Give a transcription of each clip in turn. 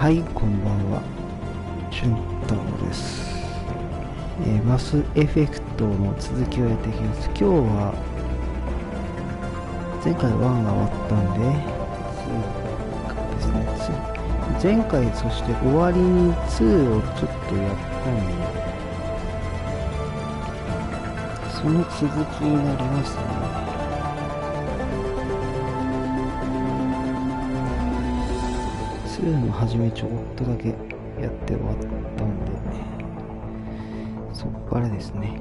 はい、こんばんは。俊太郎です。マスエフェクトの続きをやっていきます。今日は前回1が終わったんで、ですね。前回そして終わりに2をちょっとやったんで、その続きになりますね。2の初めちょこっとだけやって終わったんで、そこからですね。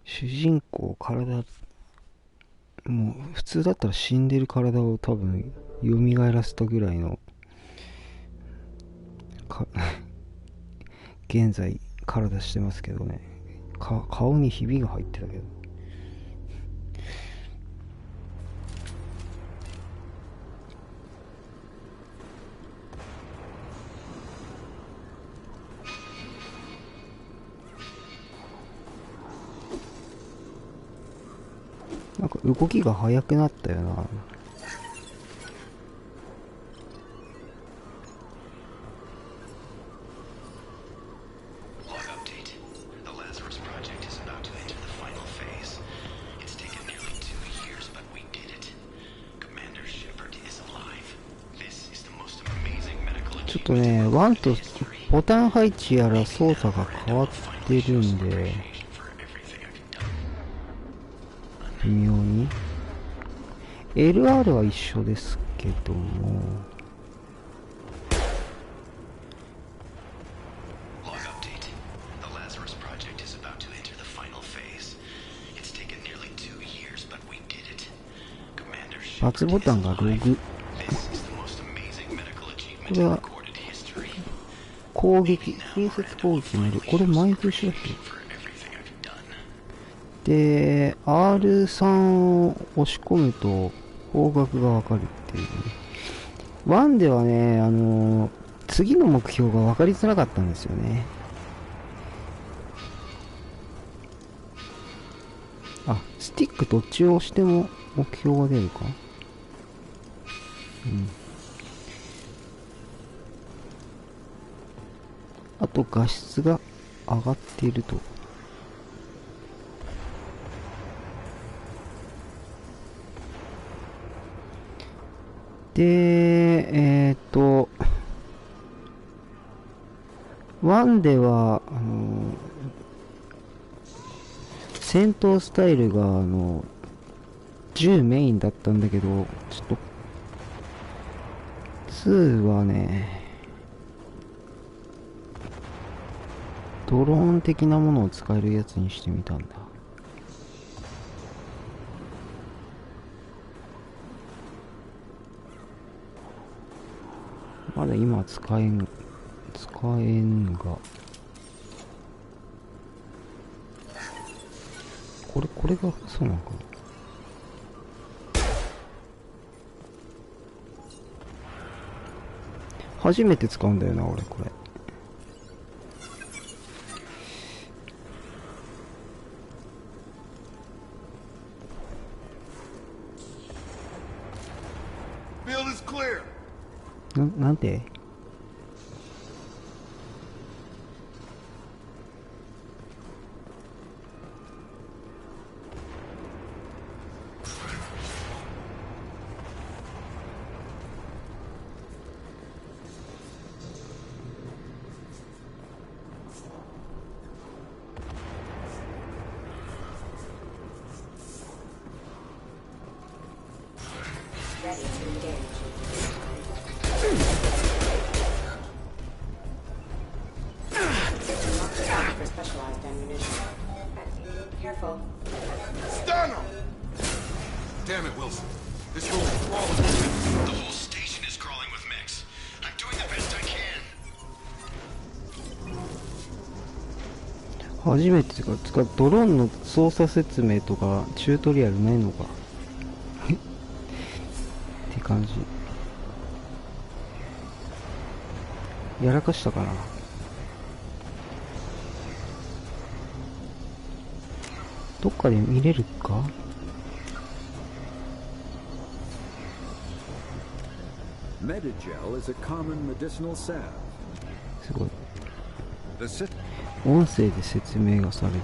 主人公、もう普通だったら死んでる体を多分蘇らせたぐらいの現在体してますけどね。顔にひびが入ってたけど、なんか動きが速くなったよな。ちょっとね、1とボタン配置やら操作が変わってるんで、微妙に LR は一緒ですけども、×ボタンがログ。これは攻撃、近接攻撃になる。これ前と一緒だっけ？で、R3 を押し込むと方角がわかるっていうね。1ではね、次の目標が分かりづらかったんですよね。あ、スティックどっちを押しても目標が出るか？うん。あと画質が上がっていると。で、1では、戦闘スタイルが、銃メインだったんだけど、ちょっと、2はね、ドローン的なものを使えるやつにしてみたんだ。まだ今は使えんが、これがそうなのかな。初めて使うんだよな、俺これ。なんで？Stun him! Damn it, Wilson. This room is crawling with them. The whole station is crawling with mechs. I'm doing the best I can. 初めて使うドローンの操作説明とかチュートリアルないのかって感じ。やらかしたかな。どっかで見れるか。Medigel is a common medicinal salve. すごい。 The sit 音声で説明がされる。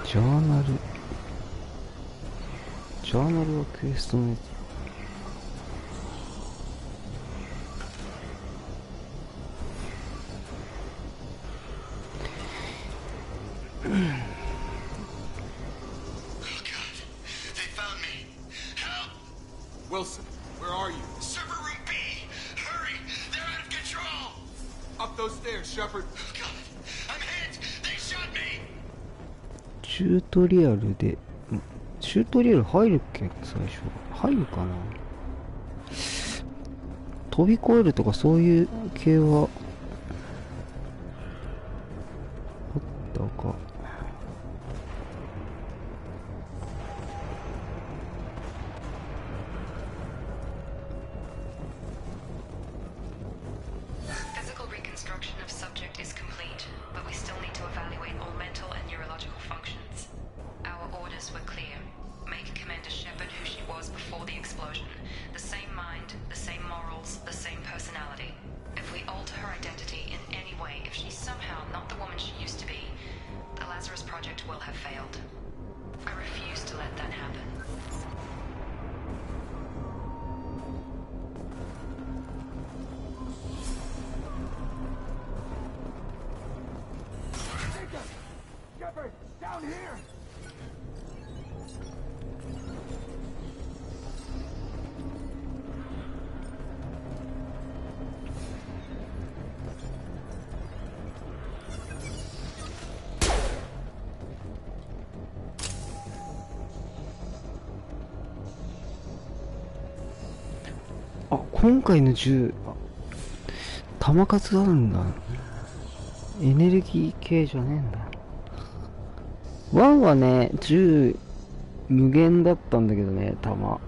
ジャーナルはクエストのやつ。Wilson, where are you? Server room B! Hurry! They're out of control! Up those stairs, Shepard. God, I'm hit! They shot me! チュートリアルで、チュートリアル入るっけ最初。入るかな。飛び越えるとかそういう系は、あったか。あ、今回の銃、弾数あるんだ。エネルギー系じゃねえんだ。1はね、銃無限だったんだけどね、弾。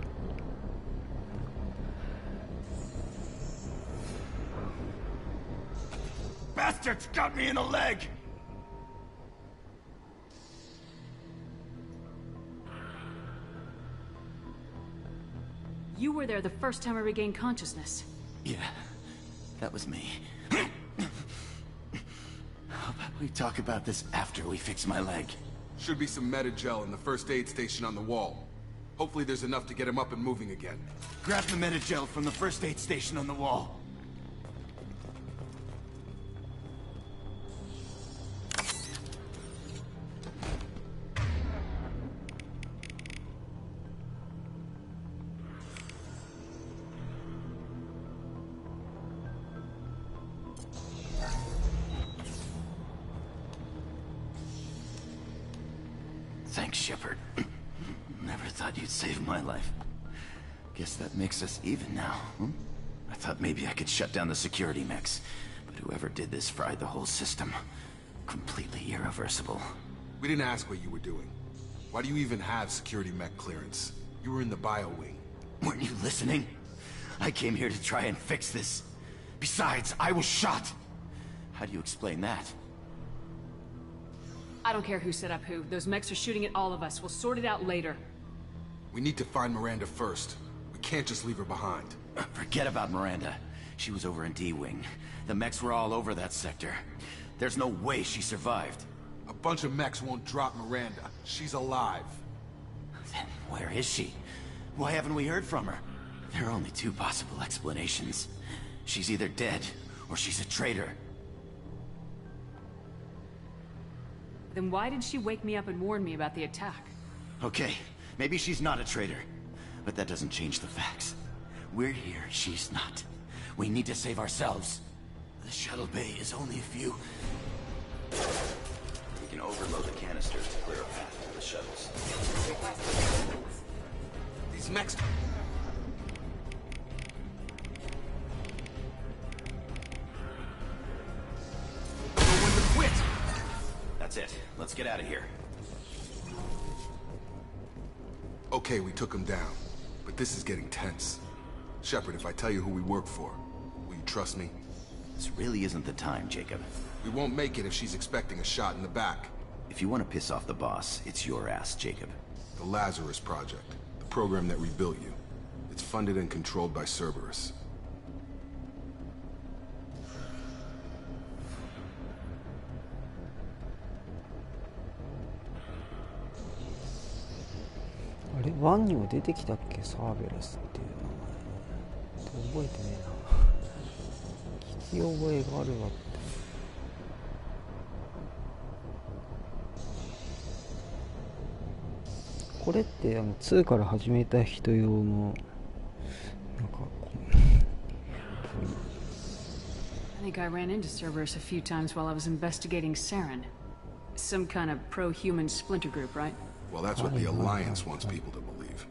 Bastards got me in the leg! You were there the first time I regained consciousness. Yeah, that was me. How about we talk about this after we fix my leg? Should be some Medigel in the first aid station on the wall. Hopefully there's enough to get him up and moving again. Grab the Medigel from the first aid station on the wall. Thanks, Shepard. Never thought you'd save my life. Guess that makes us even now, hmm? I thought maybe I could shut down the security mechs, but whoever did this fried the whole system. Completely irreversible. We didn't ask what you were doing. Why do you even have security mech clearance? You were in the bio wing. Weren't you listening? I came here to try and fix this. Besides, I was shot. How do you explain that? I don't care who set up who. Those mechs are shooting at all of us. We'll sort it out later. We need to find Miranda first. We can't just leave her behind. Forget about Miranda. She was over in D-Wing. The mechs were all over that sector. There's no way she survived. A bunch of mechs won't drop Miranda. She's alive. Then where is she? Why haven't we heard from her? There are only two possible explanations. She's either dead, or she's a traitor. Then why did she wake me up and warn me about the attack? Okay, maybe she's not a traitor. But that doesn't change the facts. We're here, she's not. We need to save ourselves. The shuttle bay is only a few. We can overload the canisters to clear a path to the shuttles. These mechs. No one to quit. That's it. Let's get out of here. Okay, we took him down, but this is getting tense. Shepard, if I tell you who we work for, will you trust me? This really isn't the time, Jacob. We won't make it if she's expecting a shot in the back. If you want to piss off the boss, it's your ass, Jacob. The Lazarus Project, the program that rebuilt you. It's funded and controlled by Cerberus.1にも出てきたっけ、サーベラスっていう名前。覚えてねえな。聞き覚えがあるわって。これって2から始めた人用のなんかI think I ran into Cerberus a few times while I was investigating Saren. Some kind of pro-human splinter group, right? Well, that's what the Alliance wants people to believe.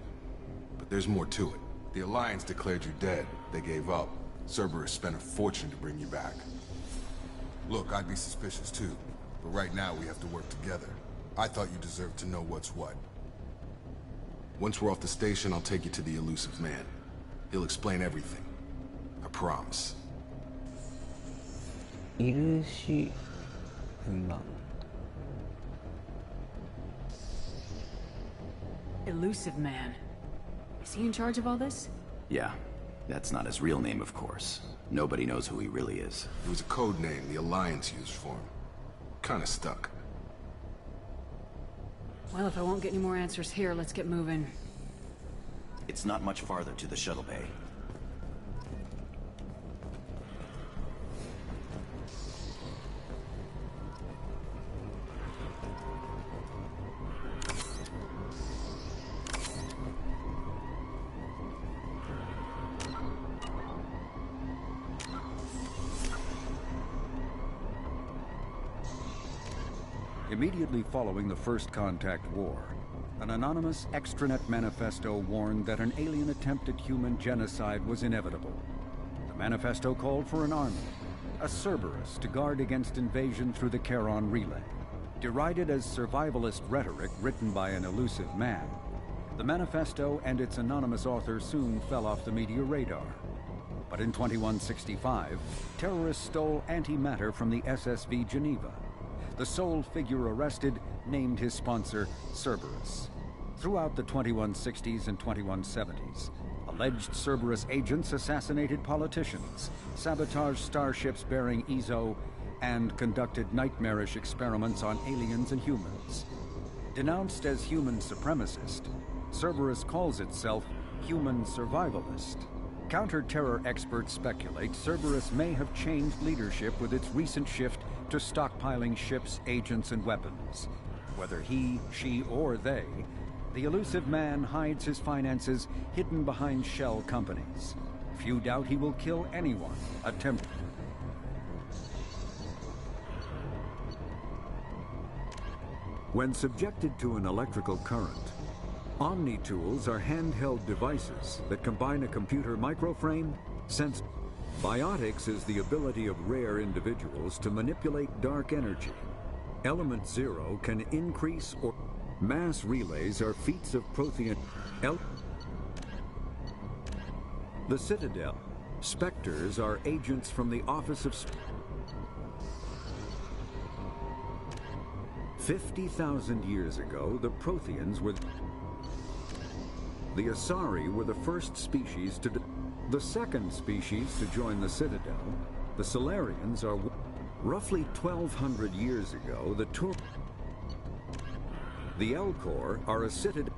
But there's more to it. The Alliance declared you dead. They gave up. Cerberus spent a fortune to bring you back. Look, I'd be suspicious too. But right now we have to work together. I thought you deserved to know what's what. Once we're off the station, I'll take you to the elusive man. He'll explain everything. I promise. イルシマン Elusive man. Is he in charge of all this? Yeah, that's not his real name, of course. Nobody knows who he really is. It was a code name the Alliance used for him. Kinda stuck. Well, if I won't get any more answers here, let's get moving. It's not much farther to the shuttle bay. Immediately following the First Contact War, an anonymous extranet manifesto warned that an alien attempt at human genocide was inevitable. The manifesto called for an army, a Cerberus, to guard against invasion through the Charon Relay. Derided as survivalist rhetoric written by an elusive man, the manifesto and its anonymous author soon fell off the media radar. But in 2165, terrorists stole antimatter from the SSV Geneva. The sole figure arrested named his sponsor Cerberus. Throughout the 2160s and 2170s, alleged Cerberus agents assassinated politicians, sabotaged starships bearing Ezo, and conducted nightmarish experiments on aliens and humans. Denounced as human supremacist, Cerberus calls itself human survivalist. Counter-terror experts speculate Cerberus may have changed leadership with its recent shift to stockpiling ships, agents, and weapons. Whether he, she, or they, the elusive man hides his finances hidden behind shell companies. Few doubt he will kill anyone attempting. When subjected to an electrical current, Omni-tools are handheld devices that combine a computer microframe, sense. Biotics is the ability of rare individuals to manipulate dark energy. Element Zero can increase or mass relays are feats of Prothean. The Citadel. Spectres are agents from the Office of 50,000 years ago, the Protheans were. The Asari were the first species to. The second species to join the Citadel, the Solarians, are roughly 1,200 years ago. The Elcor are a citadel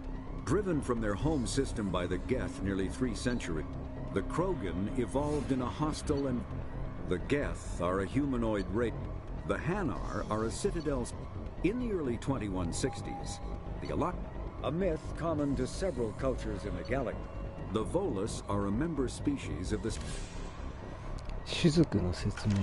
driven from their home system by the Geth nearly 3 centuries. The Krogan evolved in a hostile and the Geth are a humanoid race. The Hanar are a citadel. In the early 2160s, the Alak, a myth common to several cultures in the galaxy. The Volus are a member species of the 種族の説明。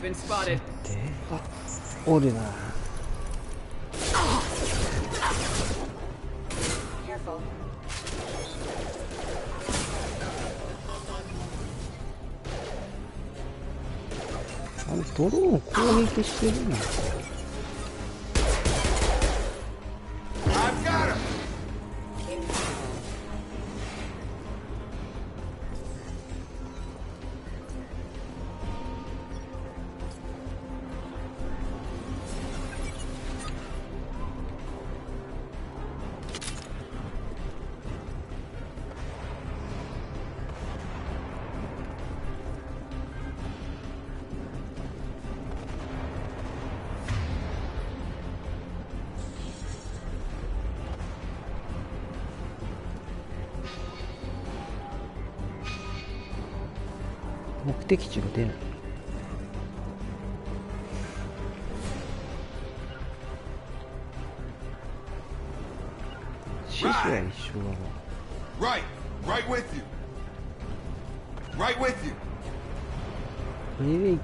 Been spotted. あ、おるな。あれドローン攻撃してるの？目的地が出ない。指示は一緒だな。Right with you. Right with you. ブレーキ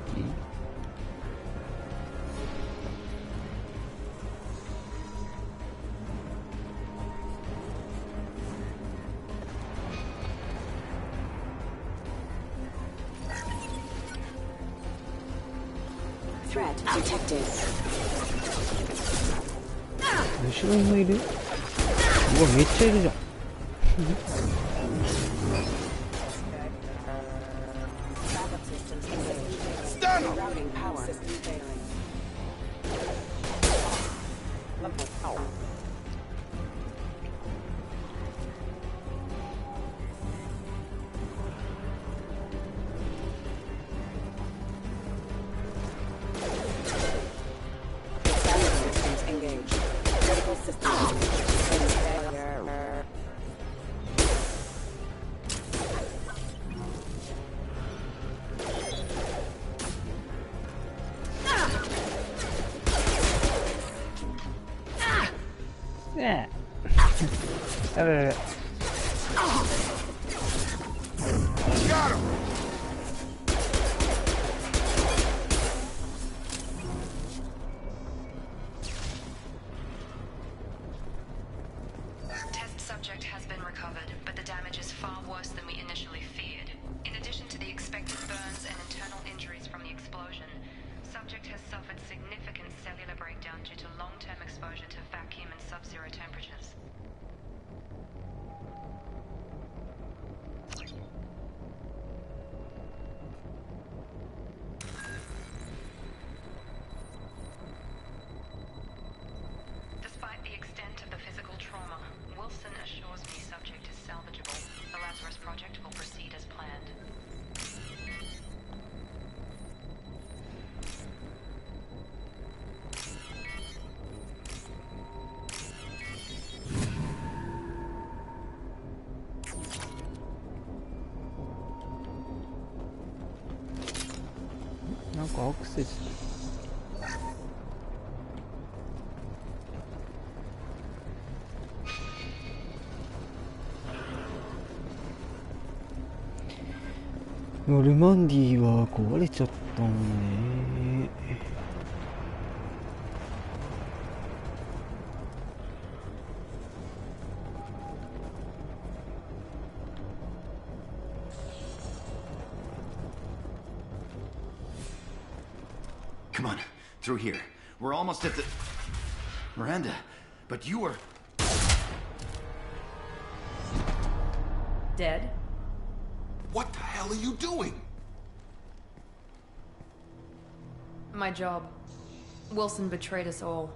後ろにもいる。うわ、めっちゃいるじゃん。ねえ。やべやべ。Test subject has been recovered, but the damage is far worse than we initially feared. In addition to the expected burns and internal injuries from the explosion, subject has suffered significant cellular breakdown due to long-term exposure to vacuum and sub-zero temperatures. Despite the extent of the physical trauma, Wilson assures me subject is salvageable. The Lazarus project will proceed as planned.なんかアクセス。ノルマンディーは壊れちゃったもんね。Come on, through here. We're almost at the... Miranda, but you were... Dead? What the hell are you doing? My job. Wilson betrayed us all.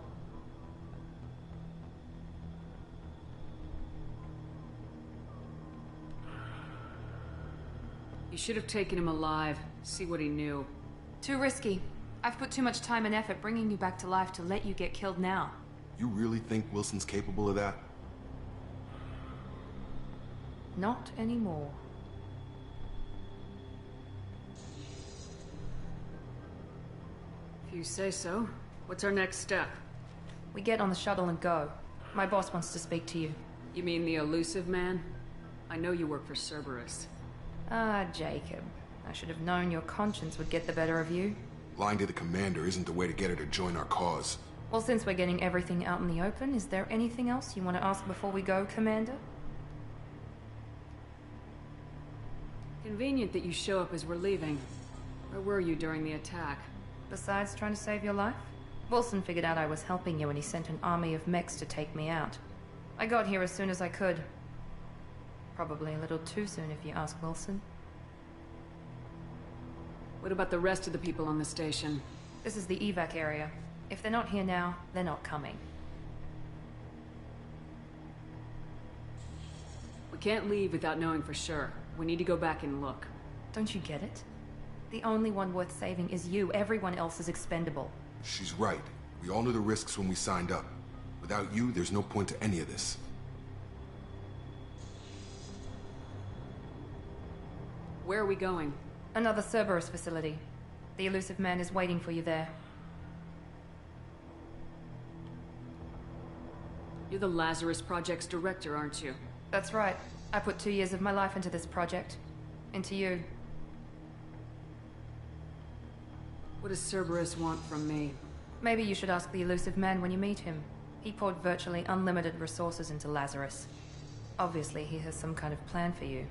should have taken him alive, see what he knew. Too risky. I've put too much time and effort bringing you back to life to let you get killed now. You really think Wilson's capable of that? Not anymore. If you say so. What's our next step? We get on the shuttle and go. My boss wants to speak to you. You mean the elusive man? I know you work for Cerberus. Ah, Jacob. I should have known your conscience would get the better of you. Lying to the commander isn't the way to get her to join our cause. Well, since we're getting everything out in the open, is there anything else you want to ask before we go, Commander? Convenient that you show up as we're leaving. Where were you during the attack? Besides trying to save your life? Wilson figured out I was helping you and he sent an army of mechs to take me out. I got here as soon as I could. Probably a little too soon if you ask Wilson. What about the rest of the people on the station? This is the evac area. If they're not here now, they're not coming. We can't leave without knowing for sure. We need to go back and look. Don't you get it? The only one worth saving is you. Everyone else is expendable. She's right. We all knew the risks when we signed up. Without you, there's no point to any of this. Where are we going? Another Cerberus facility. The elusive man is waiting for you there. You're the Lazarus Project's director, aren't you? That's right. I put 2 years of my life into this project. Into you. What does Cerberus want from me? Maybe you should ask the elusive man when you meet him. He poured virtually unlimited resources into Lazarus. Obviously, he has some kind of plan for you.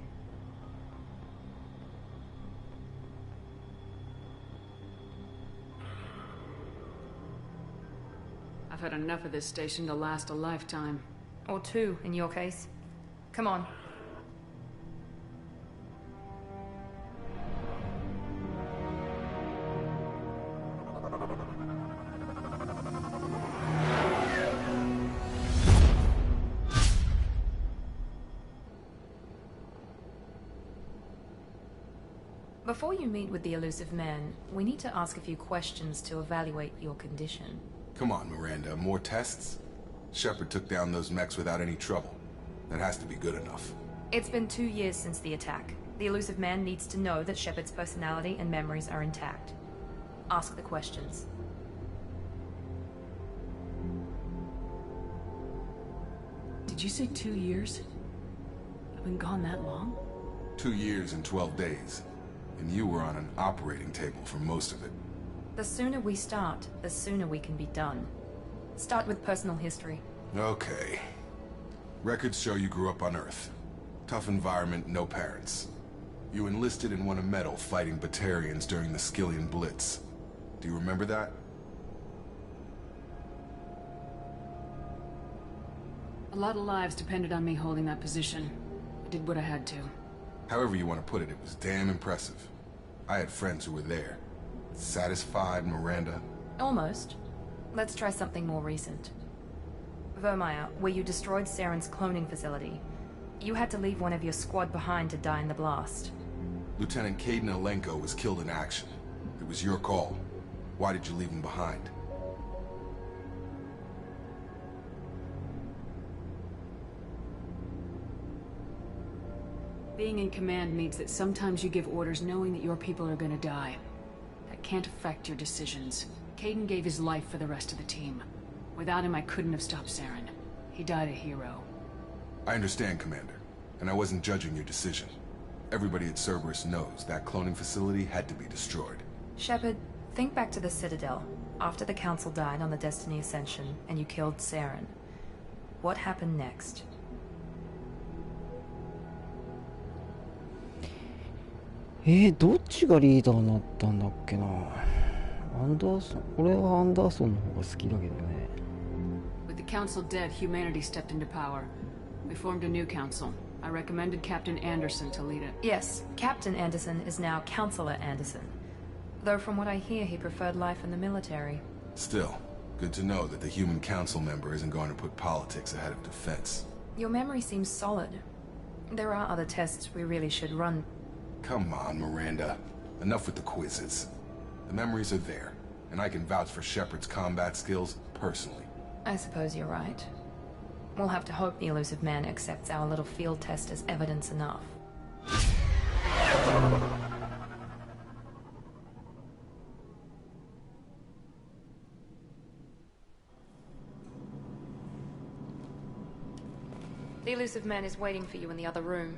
I've had enough of this station to last a lifetime. Or 2, in your case. Come on. Before you meet with the elusive man, we need to ask a few questions to evaluate your condition. Come on, Miranda. More tests? Shepard took down those mechs without any trouble. That has to be good enough. It's been 2 years since the attack. The elusive man needs to know that Shepard's personality and memories are intact. Ask the questions. Did you say 2 years? I've been gone that long? 2 years and 12 days. And you were on an operating table for most of it. The sooner we start, the sooner we can be done. Start with personal history. Okay. Records show you grew up on Earth. Tough environment, no parents. You enlisted and won a medal fighting Batarians during the Skillian Blitz. Do you remember that? A lot of lives depended on me holding that position. I did what I had to. However you want to put it, it was damn impressive. I had friends who were there. Satisfied, Miranda? Almost. Let's try something more recent. Vermeer, where you destroyed Saren's cloning facility. You had to leave one of your squad behind to die in the blast. Lieutenant Caden Alenko was killed in action. It was your call. Why did you leave him behind? Being in command means that sometimes you give orders knowing that your people are gonna die. That can't affect your decisions. Caden gave his life for the rest of the team. Without him, I couldn't have stopped Saren. He died a hero. I understand, Commander. And I wasn't judging your decision. Everybody at Cerberus knows that cloning facility had to be destroyed. Shepard, think back to the Citadel. After the Council died on the Destiny Ascension, and you killed Saren. What happened next? どっちがリーダーになったんだっけな。アンダーソン、俺はアンダーソンの方が好きだけどね。With the Council dead, humanity stepped into power. We formed a new council. I recommended Captain Anderson to lead it. Yes, Captain Anderson is now Counselor Anderson. Though from what I hear, he preferred life in the military. Still, good to know that the human council member isn't going to put politics ahead of defense. Your memory seems solid. There are other tests we really should run. Come on, Miranda. Enough with the quizzes. The memories are there, and I can vouch for Shepard's combat skills personally. I suppose you're right. We'll have to hope the elusive man accepts our little field test as evidence enough. The elusive man is waiting for you in the other room.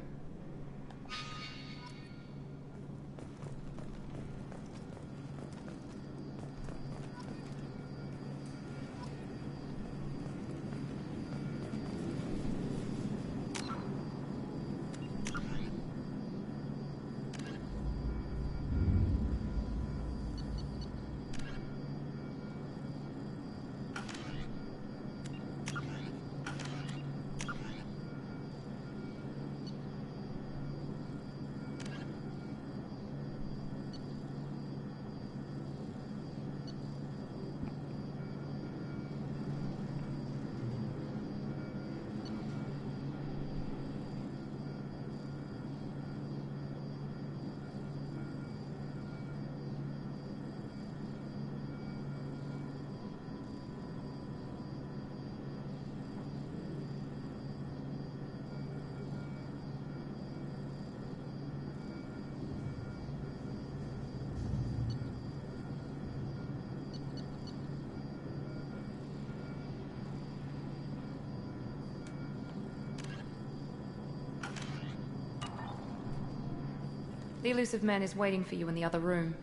The elusive man is waiting for you in the other room.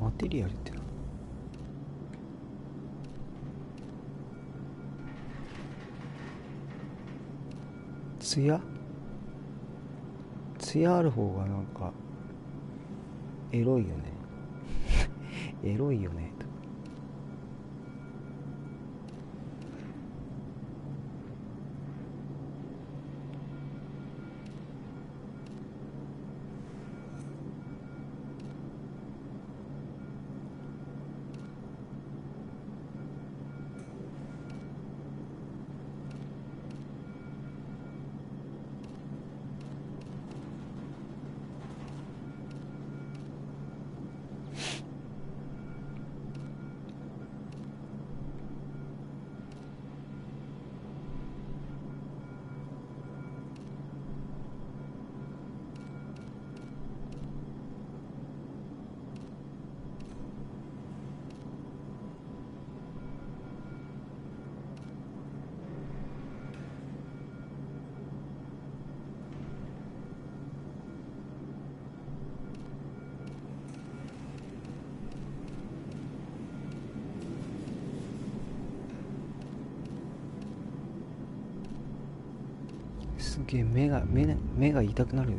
マテリアルってな。ツヤある方がなんかエロいよねエロいよね。すげえ目が痛くなる。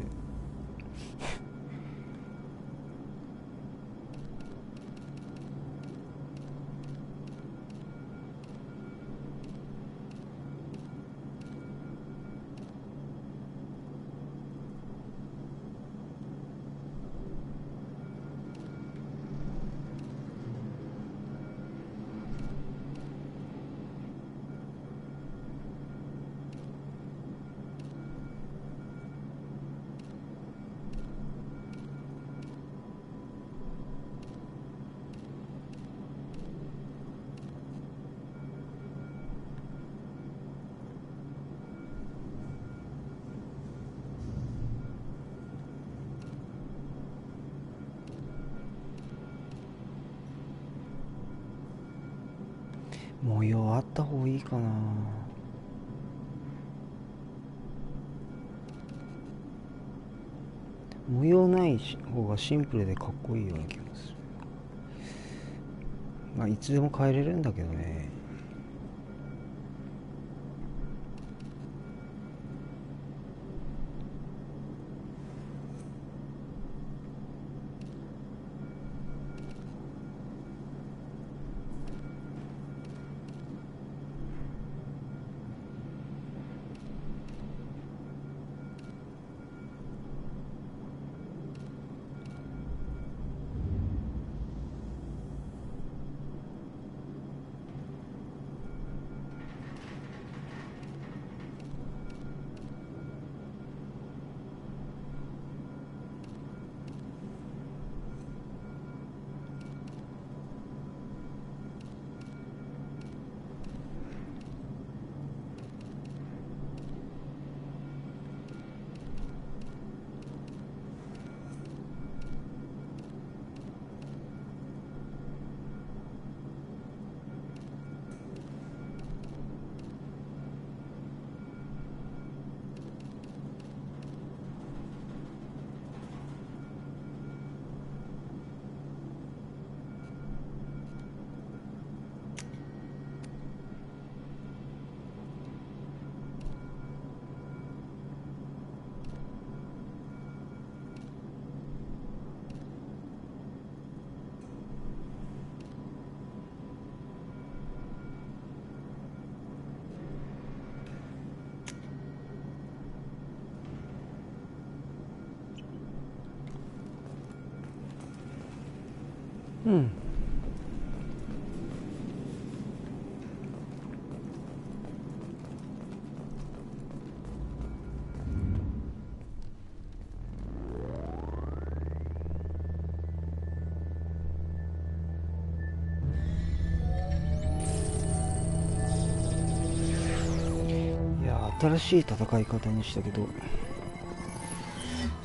模様あった方がいいかな。模様ない方がシンプルでかっこいいような気がする。まあいつでも変えれるんだけどね。うん。いや、新しい戦い方にしたけど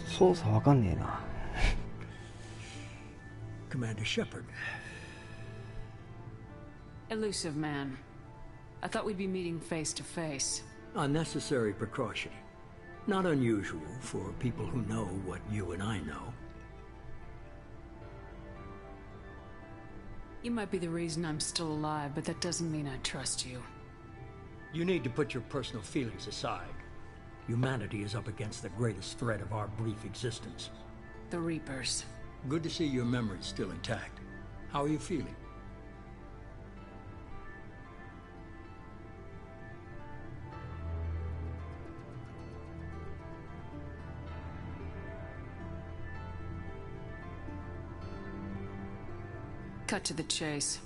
操作わかんねえな。Commander Shepard. Elusive man. I thought we'd be meeting face to face. Unnecessary precaution. Not unusual for people who know what you and I know. You might be the reason I'm still alive, but that doesn't mean I trust you. You need to put your personal feelings aside. Humanity is up against the greatest threat of our brief existence. The Reapers. Good to see your memory's still intact. How are you feeling? Cut to the chase.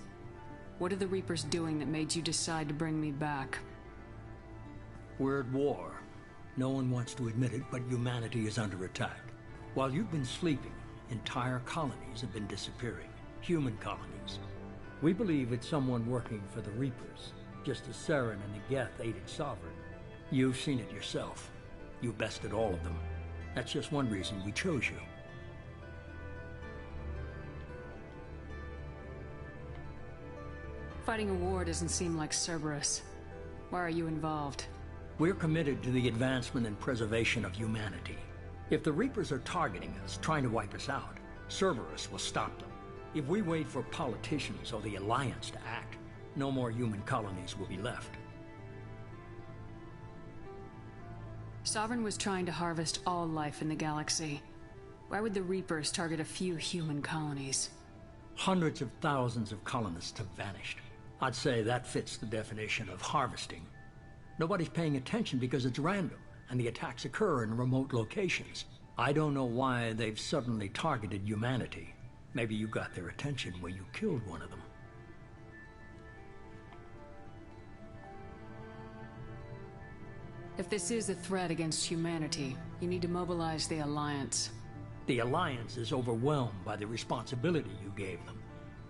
What are the Reapers doing that made you decide to bring me back? We're at war. No one wants to admit it, but humanity is under attack. While you've been sleeping, entire colonies have been disappearing. Human colonies. We believe it's someone working for the Reapers, just as Saren and the Geth aided Sovereign. You've seen it yourself. You bested all of them. That's just one reason we chose you. Fighting a war doesn't seem like Cerberus. Why are you involved? We're committed to the advancement and preservation of humanity. If the Reapers are targeting us, trying to wipe us out, Cerberus will stop them. If we wait for politicians or the Alliance to act, no more human colonies will be left. Sovereign was trying to harvest all life in the galaxy. Why would the Reapers target a few human colonies? Hundreds of thousands of colonists have vanished. I'd say that fits the definition of harvesting. Nobody's paying attention because it's random, and the attacks occur in remote locations. I don't know why they've suddenly targeted humanity. Maybe you got their attention when you killed one of them. If this is a threat against humanity, you need to mobilize the Alliance. The Alliance is overwhelmed by the responsibility you gave them.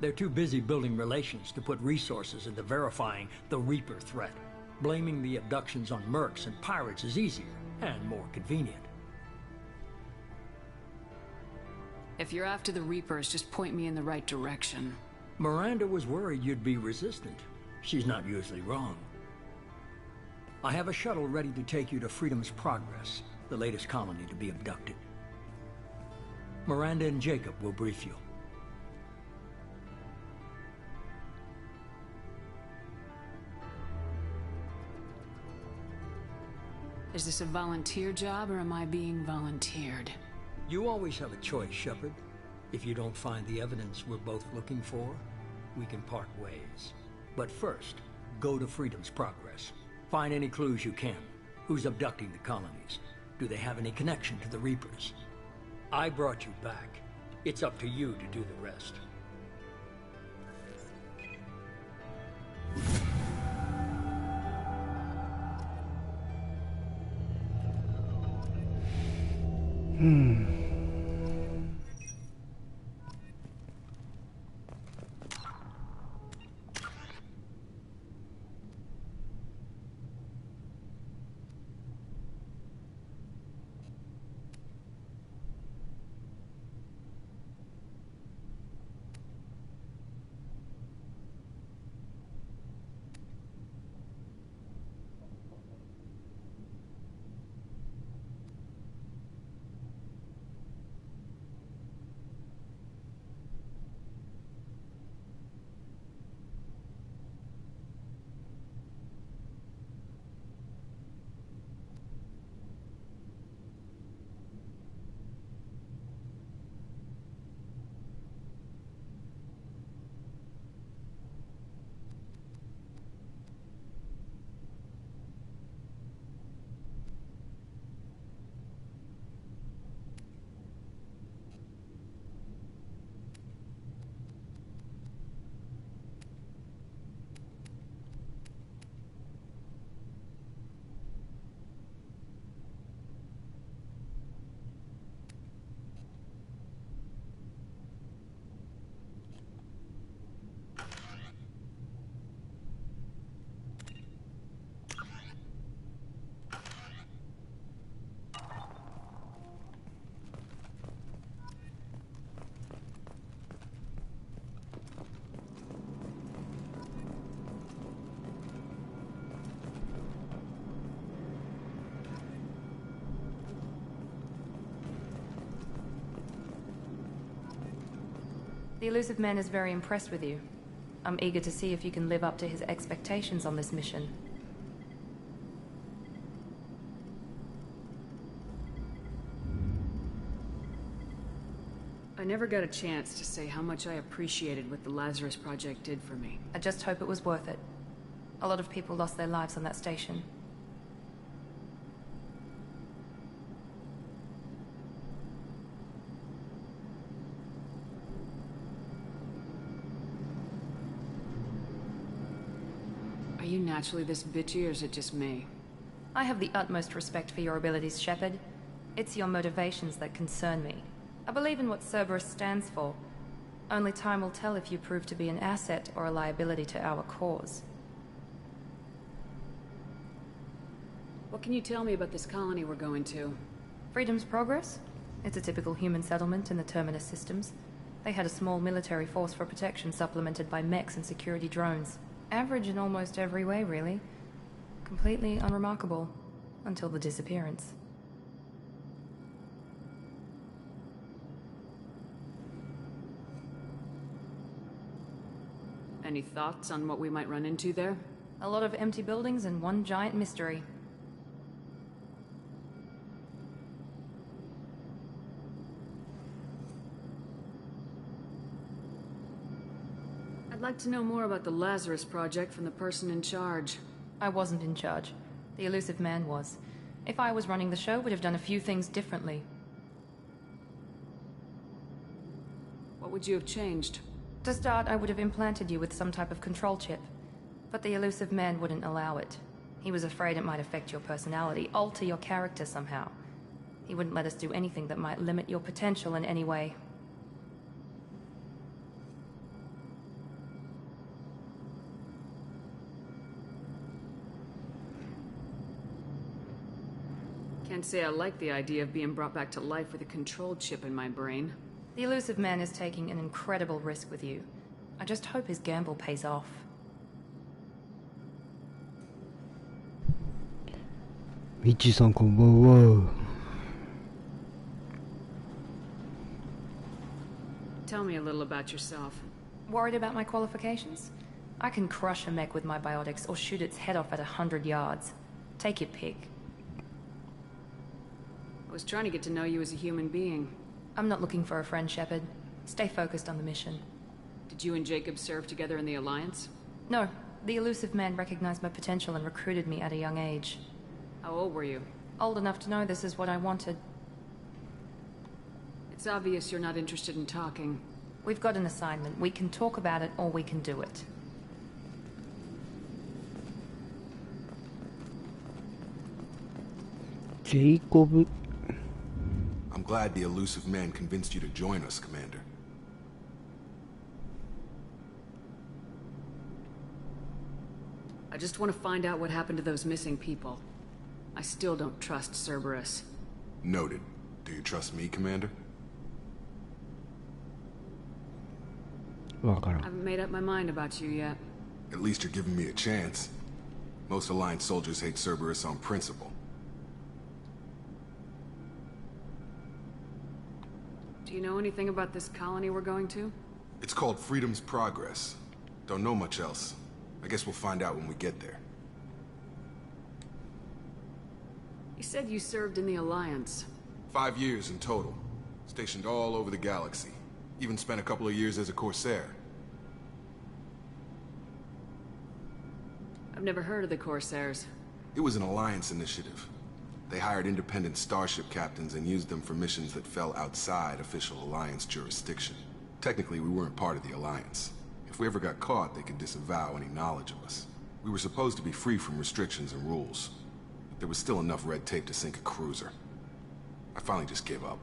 They're too busy building relations to put resources into verifying the Reaper threat. Blaming the abductions on mercs and pirates is easier and more convenient. If you're after the Reapers, just point me in the right direction. Miranda was worried you'd be resistant. She's not usually wrong. I have a shuttle ready to take you to Freedom's Progress, the latest colony to be abducted. Miranda and Jacob will brief you. Is this a volunteer job, or am I being volunteered? You always have a choice, Shepard. If you don't find the evidence we're both looking for, we can part ways. But first, go to Freedom's Progress. Find any clues you can. Who's abducting the colonies? Do they have any connection to the Reapers? I brought you back. It's up to you to do the rest. The elusive man is very impressed with you. I'm eager to see if you can live up to his expectations on this mission. I never got a chance to say how much I appreciated what the Lazarus Project did for me. I just hope it was worth it. A lot of people lost their lives on that station. Are you naturally this bitchy, or is it just me? I have the utmost respect for your abilities, Shepard. It's your motivations that concern me. I believe in what Cerberus stands for. Only time will tell if you prove to be an asset or a liability to our cause. What can you tell me about this colony we're going to? Freedom's Progress? It's a typical human settlement in the Terminus systems. They had a small military force for protection supplemented by mechs and security drones. Average in almost every way, really. Completely unremarkable. Until the disappearance. Any thoughts on what we might run into there? A lot of empty buildings and one giant mystery. I'd like to know more about the Lazarus Project from the person in charge. I wasn't in charge. The elusive man was. If I was running the show, would have done a few things differently. What would you have changed? To start, I would have implanted you with some type of control chip. But the elusive man wouldn't allow it. He was afraid it might affect your personality, alter your character somehow. He wouldn't let us do anything that might limit your potential in any way. Can't say I like the idea of being brought back to life with a control chip in my brain. The elusive man is taking an incredible risk with you. I just hope his gamble pays off. Michi-san, konbanwa. Tell me a little about yourself. Worried about my qualifications? I can crush a mech with my biotics or shoot its head off at 100 yards. Take your pick. I was trying to get to know you as a human being. I'm not looking for a friend, Shepard. Stay focused on the mission. Did you and Jacob serve together in the Alliance? No. The elusive man recognized my potential and recruited me at a young age. How old were you? Old enough to know this is what I wanted. It's obvious you're not interested in talking. We've got an assignment. We can talk about it or we can do it. Jacob. I'm glad the elusive man convinced you to join us, Commander. I just want to find out what happened to those missing people. I still don't trust Cerberus. Noted. Do you trust me, Commander? I haven't made up my mind about you yet. At least you're giving me a chance. Most Alliance soldiers hate Cerberus on principle. Do you know anything about this colony we're going to? It's called Freedom's Progress. Don't know much else. I guess we'll find out when we get there. You said you served in the Alliance. 5 years in total. Stationed all over the galaxy. Even spent a couple of years as a Corsair. I've never heard of the Corsairs. It was an Alliance initiative. They hired independent starship captains and used them for missions that fell outside official Alliance jurisdiction. Technically, we weren't part of the Alliance. If we ever got caught, they could disavow any knowledge of us. We were supposed to be free from restrictions and rules. But there was still enough red tape to sink a cruiser. I finally just gave up.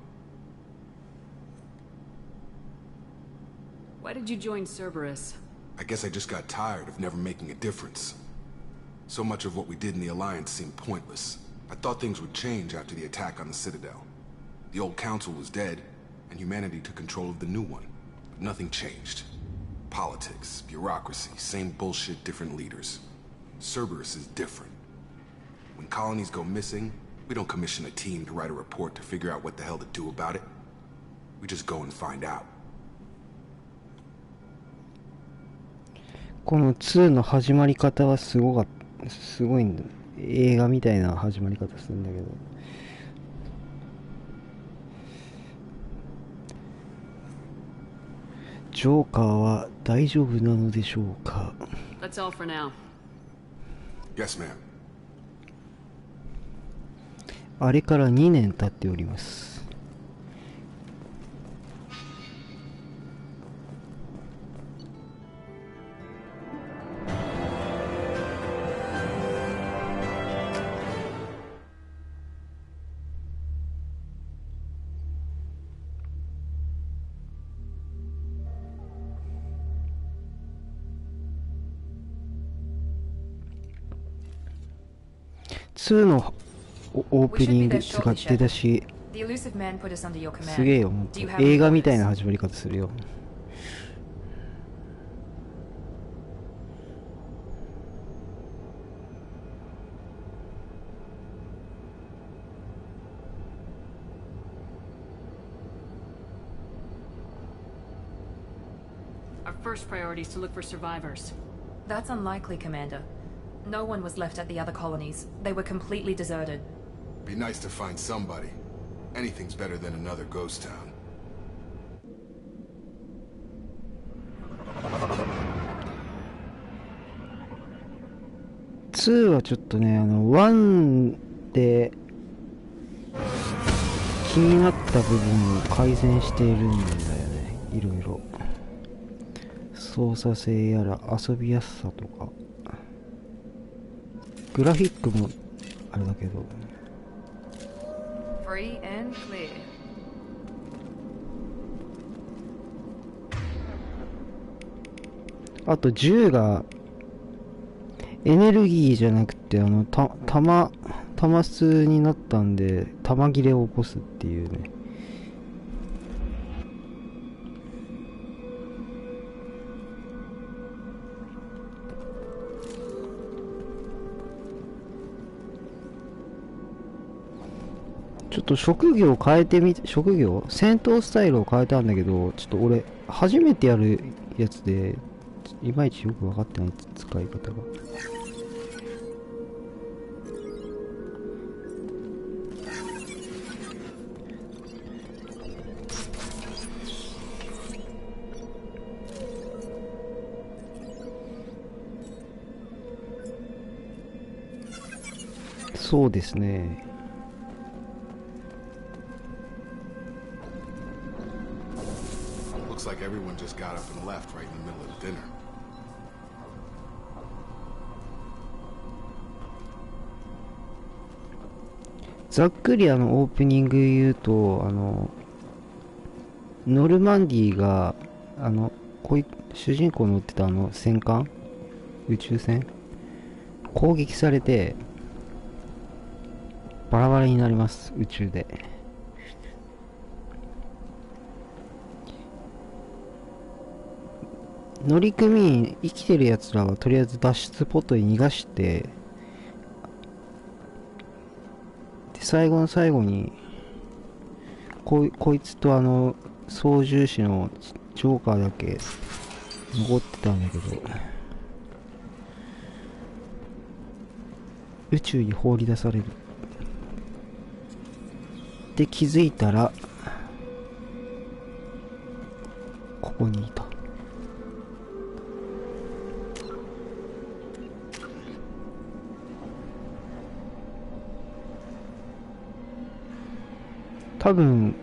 Why did you join Cerberus? I guess I just got tired of never making a difference. So much of what we did in the Alliance seemed pointless. I thought things would change after the attack on the Citadel. The old council was dead, and humanity took control of the new one. But nothing changed. Politics, bureaucracy, same bullshit, different leaders. Cerberus is different. When colonies go missing, we don't commission a team to write a report to figure out what the hell to do about it. We just go and find out. この2の始まり方はすごいんだ。映画みたいな始まり方するんだけど。ジョーカーは大丈夫なのでしょうか。 That's all for now. Yes, ma'am. あれから2年経っております。2のオープニングが出だし、すげえよ、もう映画みたいな始まり方するよ。Our first priority is to look for survivors. That's unlikely, Commander. No one was left at the other colonies. They were completely deserted. Be nice to find somebody. Anything's better than another ghost town. 2はちょっとね、1で気になった部分を改善しているんだよね。いろいろ操作性やら遊びやすさとか、グラフィックもあれだけど。 Free and clear. あと銃がエネルギーじゃなくて弾数になったんで、弾切れを起こすっていうね。ちょっと職業を変えてみて、戦闘スタイルを変えたんだけど、ちょっと俺初めてやるやつでいまいちよく分かってない、使い方が。そうですね。Looks like everyone just got up and left right in the middle of dinner. ざっくりオープニング言うと、ノルマンディーが主人公乗ってた戦艦、宇宙船攻撃されてバラバラになります。宇宙で。乗組員、生きてるやつらはとりあえず脱出ポットに逃がして、で最後の最後にこいつと操縦士のジョーカーだけ残ってたんだけど、宇宙に放り出される。で気づいたらここにいた。多分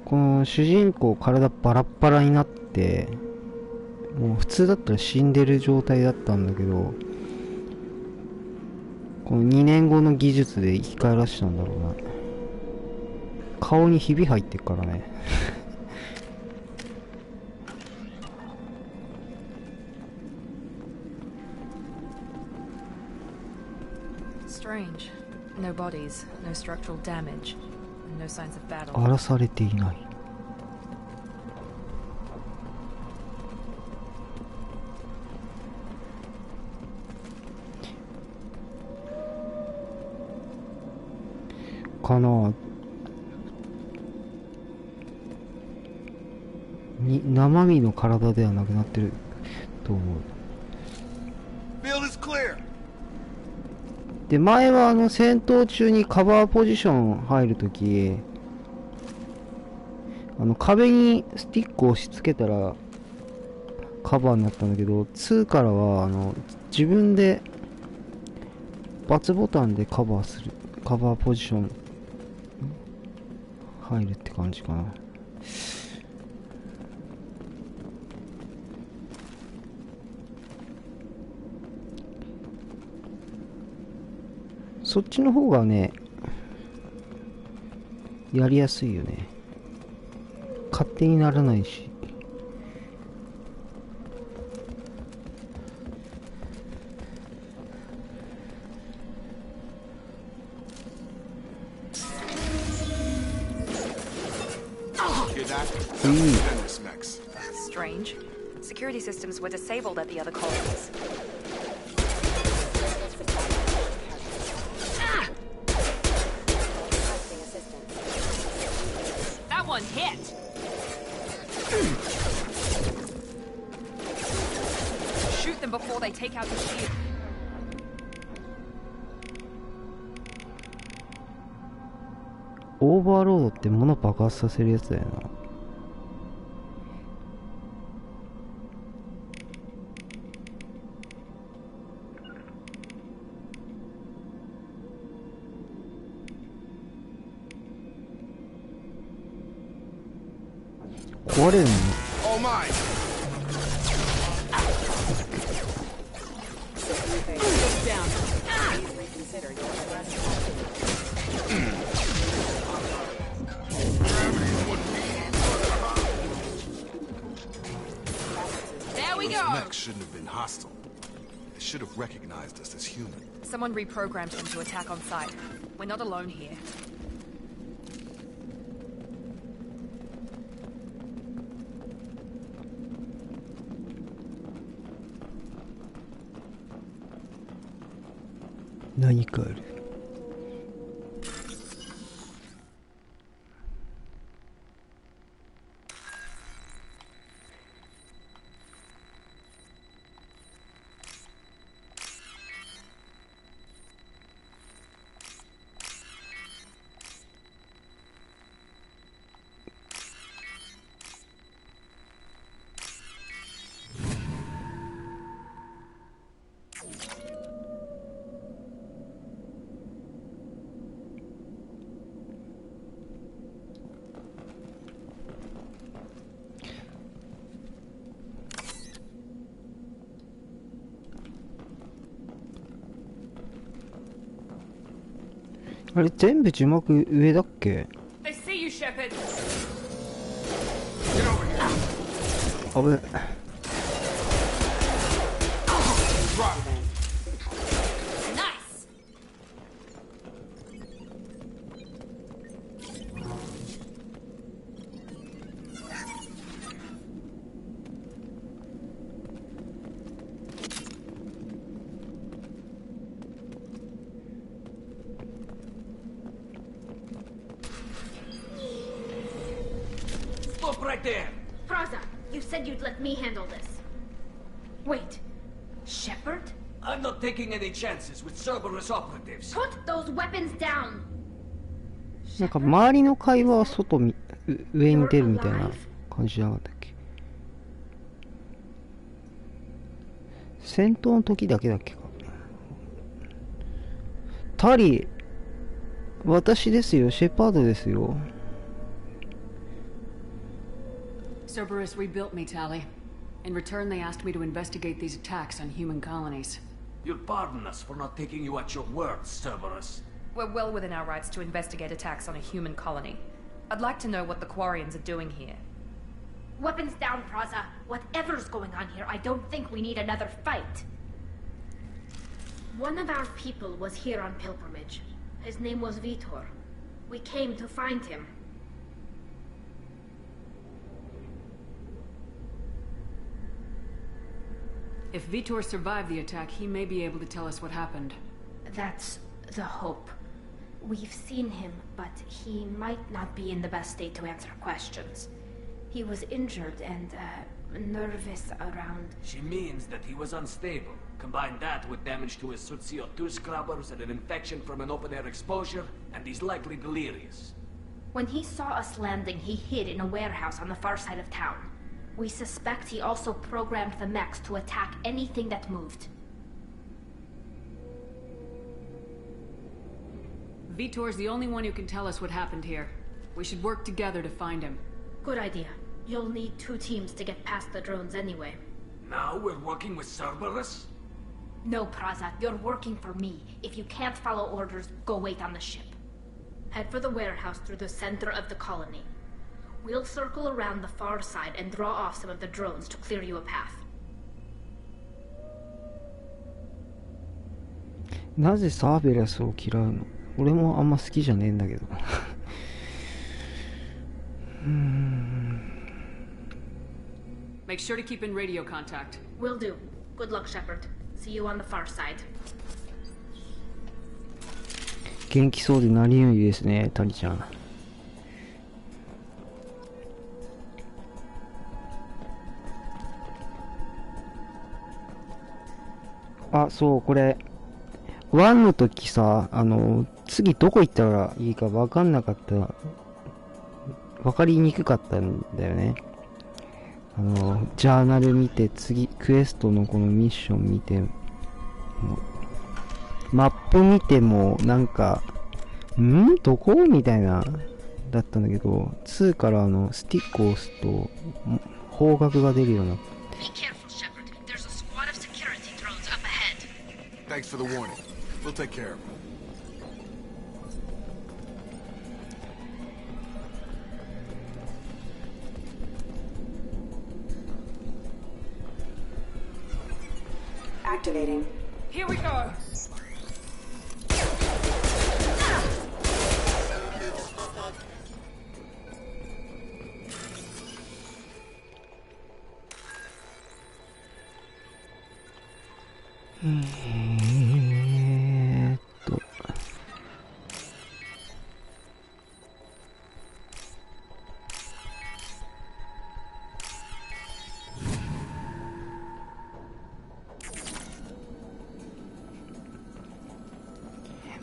この主人公体バラッバラになって、もう普通だったら死んでる状態だったんだけど、この2年後の技術で生き返らしたんだろうな。顔にひび入ってるからね。Strange. No bodies, no structural damage, and no signs of battle. 荒らされていない。かな。生身の体ではなくなってる。と思う。 Field is clear. で、前は戦闘中にカバーポジション入るとき、壁にスティックを押し付けたらカバーになったんだけど、2からは自分でバツボタンでカバーポジション入るって感じかな。そっちの方がね、やりやすいよね。勝手にならないし。Strange. Security systems were disabled at the other colonies. That one hit! Shoot them before they take out the shield. オーバーロードって物爆発させるやつだよな。壊れるの？ All mine. Down. There we Those go! mechs shouldn't have been hostile. They should have recognized us as human. Someone reprogrammed them to attack on sight. We're not alone here.何かある。あれ全部字幕上だっけ？ They see you, Shepard! あぶね。Nice! Stop right there! Praza, you said you'd let me handle this. Wait, Shepard? I'm not taking any chances with Cerberus operatives. Put those weapons down! なんか周りの会話は上に出るみたいな感じじゃなかったっけ？戦闘の時だけだっけか。タリ、私ですよ、シェパードですよ。Cerberus rebuilt me, Tali. In return, they asked me to investigate these attacks on human colonies. You'll pardon us for not taking you at your word, Cerberus. We're well within our rights to investigate attacks on a human colony. I'd like to know what the Quarians are doing here. Weapons down, Praza. Whatever's going on here, I don't think we need another fight. One of our people was here on pilgrimage. His name was Vitor. We came to find him. If Vitor survived the attack, he may be able to tell us what happened. That's the hope. We've seen him, but he might not be in the best state to answer questions. He was injured and, nervous around. She means that he was unstable. Combine that with damage to his suit CO2 scrubbers and an infection from an open-air exposure, and he's likely delirious. When he saw us landing, he hid in a warehouse on the far side of town. We suspect he also programmed the mechs to attack anything that moved. Vitor's the only one who can tell us what happened here. We should work together to find him. Good idea. You'll need 2 teams to get past the drones anyway. Now we're working with Cerberus? No, Prasad, you're working for me. If you can't follow orders, go wait on the ship. Head for the warehouse through the center of the colony. We'll circle around the far side and draw off some of the drones to clear you a path. なぜサーベラスを嫌うの？俺もあんま好きじゃねえんだけど。Make sure to keep in radio contact. Will do. Good luck, Shepard. See you on the far side. 元気そうで何よりですね、タリちゃん。あ、そう、これ、1の時さ、次どこ行ったらいいか分かんなかった、分かりにくかったんだよね。ジャーナル見て、次、クエストのこのミッション見て、マップ見ても、なんか、どこみたいな、だったんだけど、2からスティックを押すと、方角が出るようになった。Be careful, Shepard. There's a squad of security drones up ahead. Thanks for the warning. We'll take care of it. Activating. Here we go! .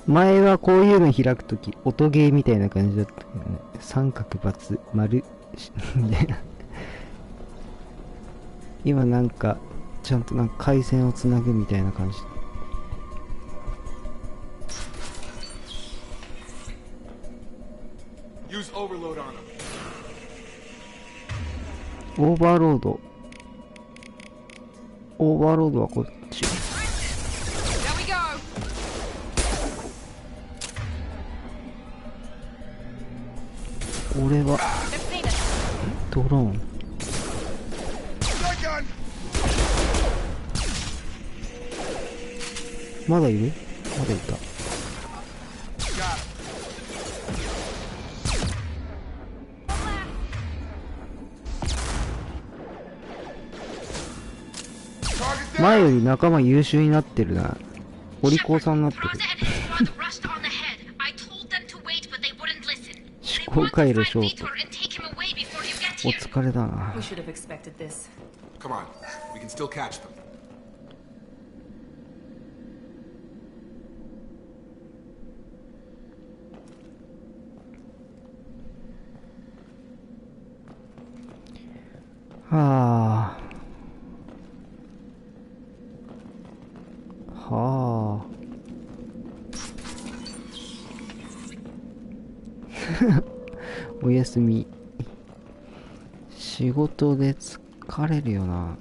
前はこういうの開くとき、音ゲーみたいな感じだったけどね。三角×丸みたいな。今なんか、ちゃんとなんか回線をつなぐみたいな感じ。オーバーロード。オーバーロードはこっち。俺はドローンまだいる？まだいた。前より仲間優秀になってるな。お利口さんになってる。思考回路ショート。お疲れだな。Come on, we can still catch them. はあ。はあ。おやすみ。仕事で疲れるよな。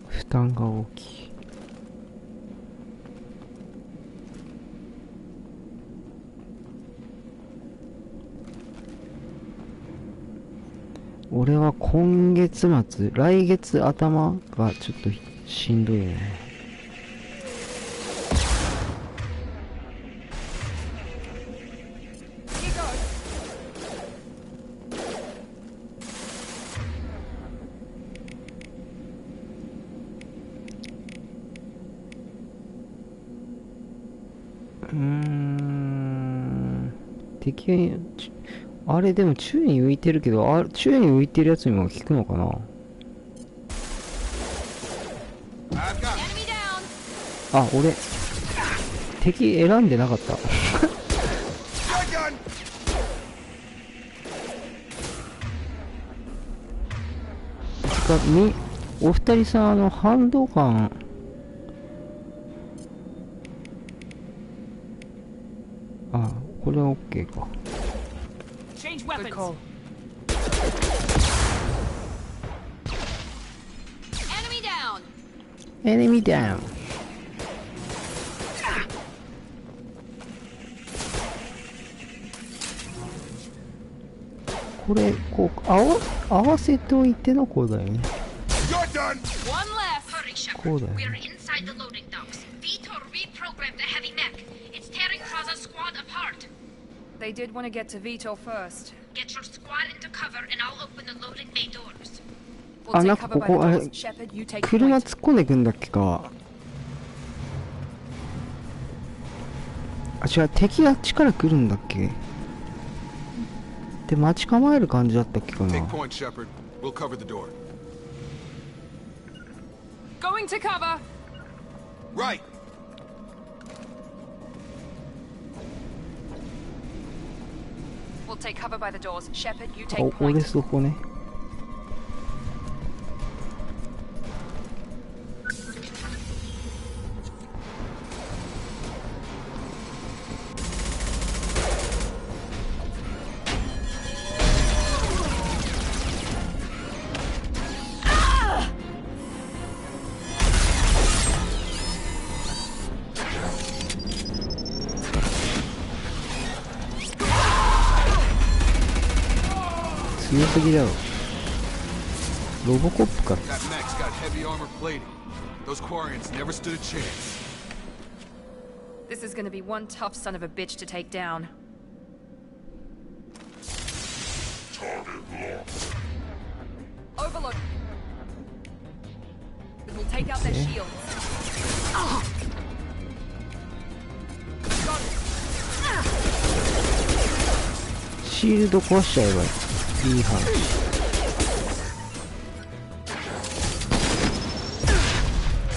負担が大きい。俺は今月末、来月頭がちょっとしんどいね。敵あれでも宙に浮いてるけど、宙に浮いてるやつにも効くのかな。あ、俺敵選んでなかった。お二人さん、ハンドガンこれは OK か。エネミーダウン。これこう合わせておいてのこうだよね。こうだよね。They did want to get to Vito first. Get your squad into cover and I'll open the loading bay doors. あ、なんかここあれ車突っ込んでいくんだっけか。あ、違う、敵あっちから来るんだっけ。で待ち構える感じだったっけかな。 Take point, Shepard. We'll cover the door. Going to cover. Right. We'll take cover by the doors. Shepard, you あ、 take 俺 point. そこね。強すぎだろ。ロボコップか。 That mech's got heavy armor plating. Those Quarians never stood a chance. This is gonna be one tough son of a bitch to take down. Overlook. We'll take out their shields. Got it. シールド壊しちゃえばいい話。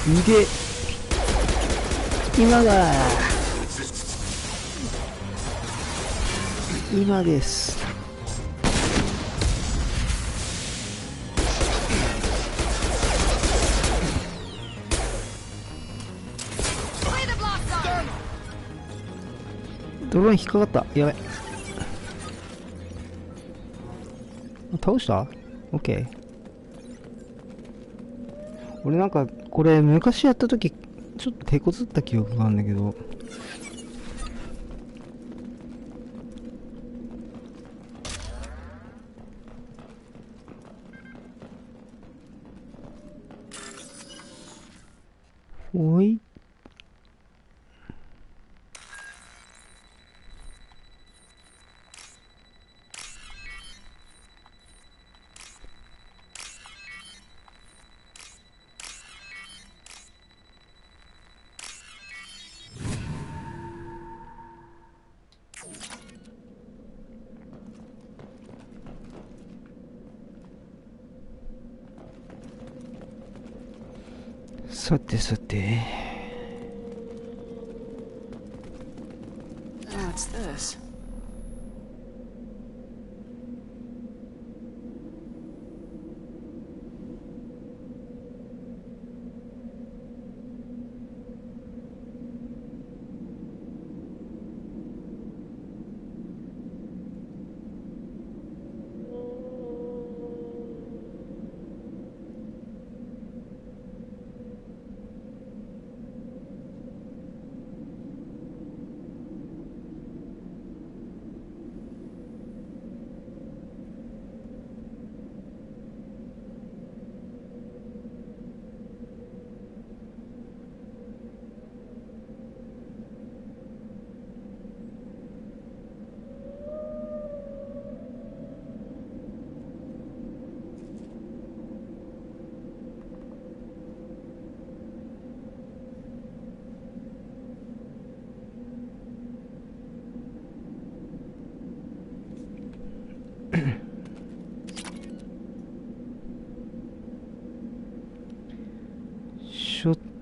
逃げ、今だ。今です。ドローン引っかかった。やべ。倒した？ OK。俺なんかこれ昔やった時ちょっと手こずった記憶があるんだけど。おい。さてさて。What's this?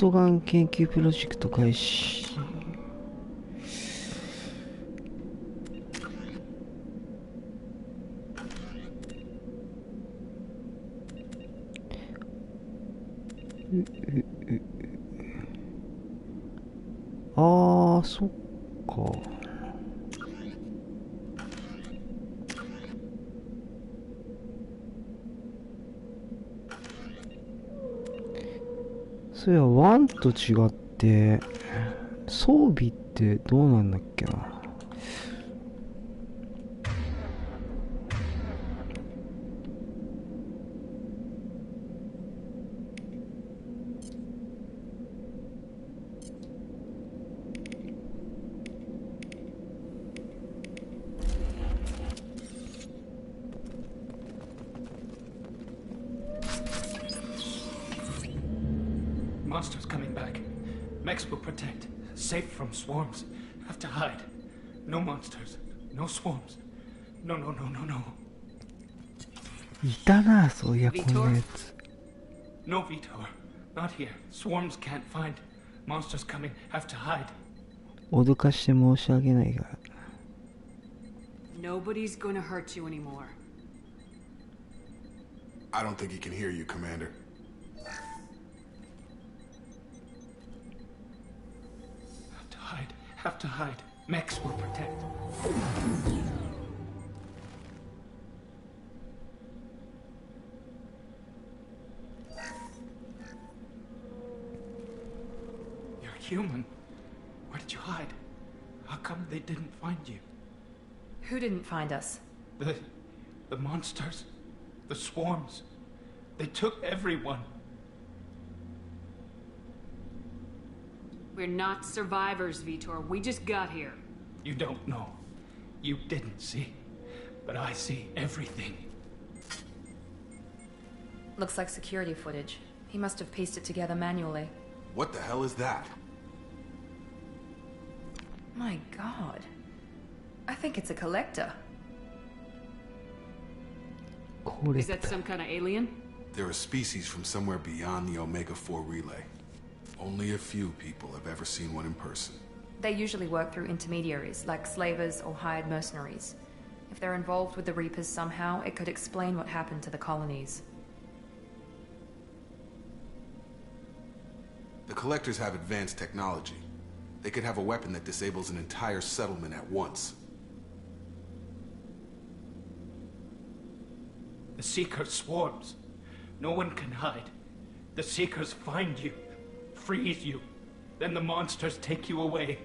トガン研究プロジェクト開始。ああ、そっか。そういや、1と違って装備ってどうなんだっけな。Monsters coming back. Mechs will protect. Safe from swarms. Have to hide. No monsters. No swarms. No, no, no, no, no. いたな、そういや、こんなやつ。No, Vitor. Not here. Swarms can't find. Monsters coming. Have to hide. 脅かして申し訳ないが。Nobody's gonna hurt you anymore. I don't think he can hear you, Commander. Have to hide. Mechs will protect. You're human. Where did you hide? How come they didn't find you? Who didn't find us? The monsters. The swarms. They took everyone. We're not survivors, Vitor. We just got here. You don't know. You didn't see. But I see everything. Looks like security footage. He must have pieced it together manually. What the hell is that? My god. I think it's a collector. Is that some kind of alien? They're a species from somewhere beyond the Omega-4 relay. Only a few people have ever seen one in person. They usually work through intermediaries, like slavers or hired mercenaries. If they're involved with the Reapers somehow, it could explain what happened to the colonies. The Collectors have advanced technology. They could have a weapon that disables an entire settlement at once. The Seeker swarms. No one can hide. The Seekers find you. Freeze you. Then the monsters take you away.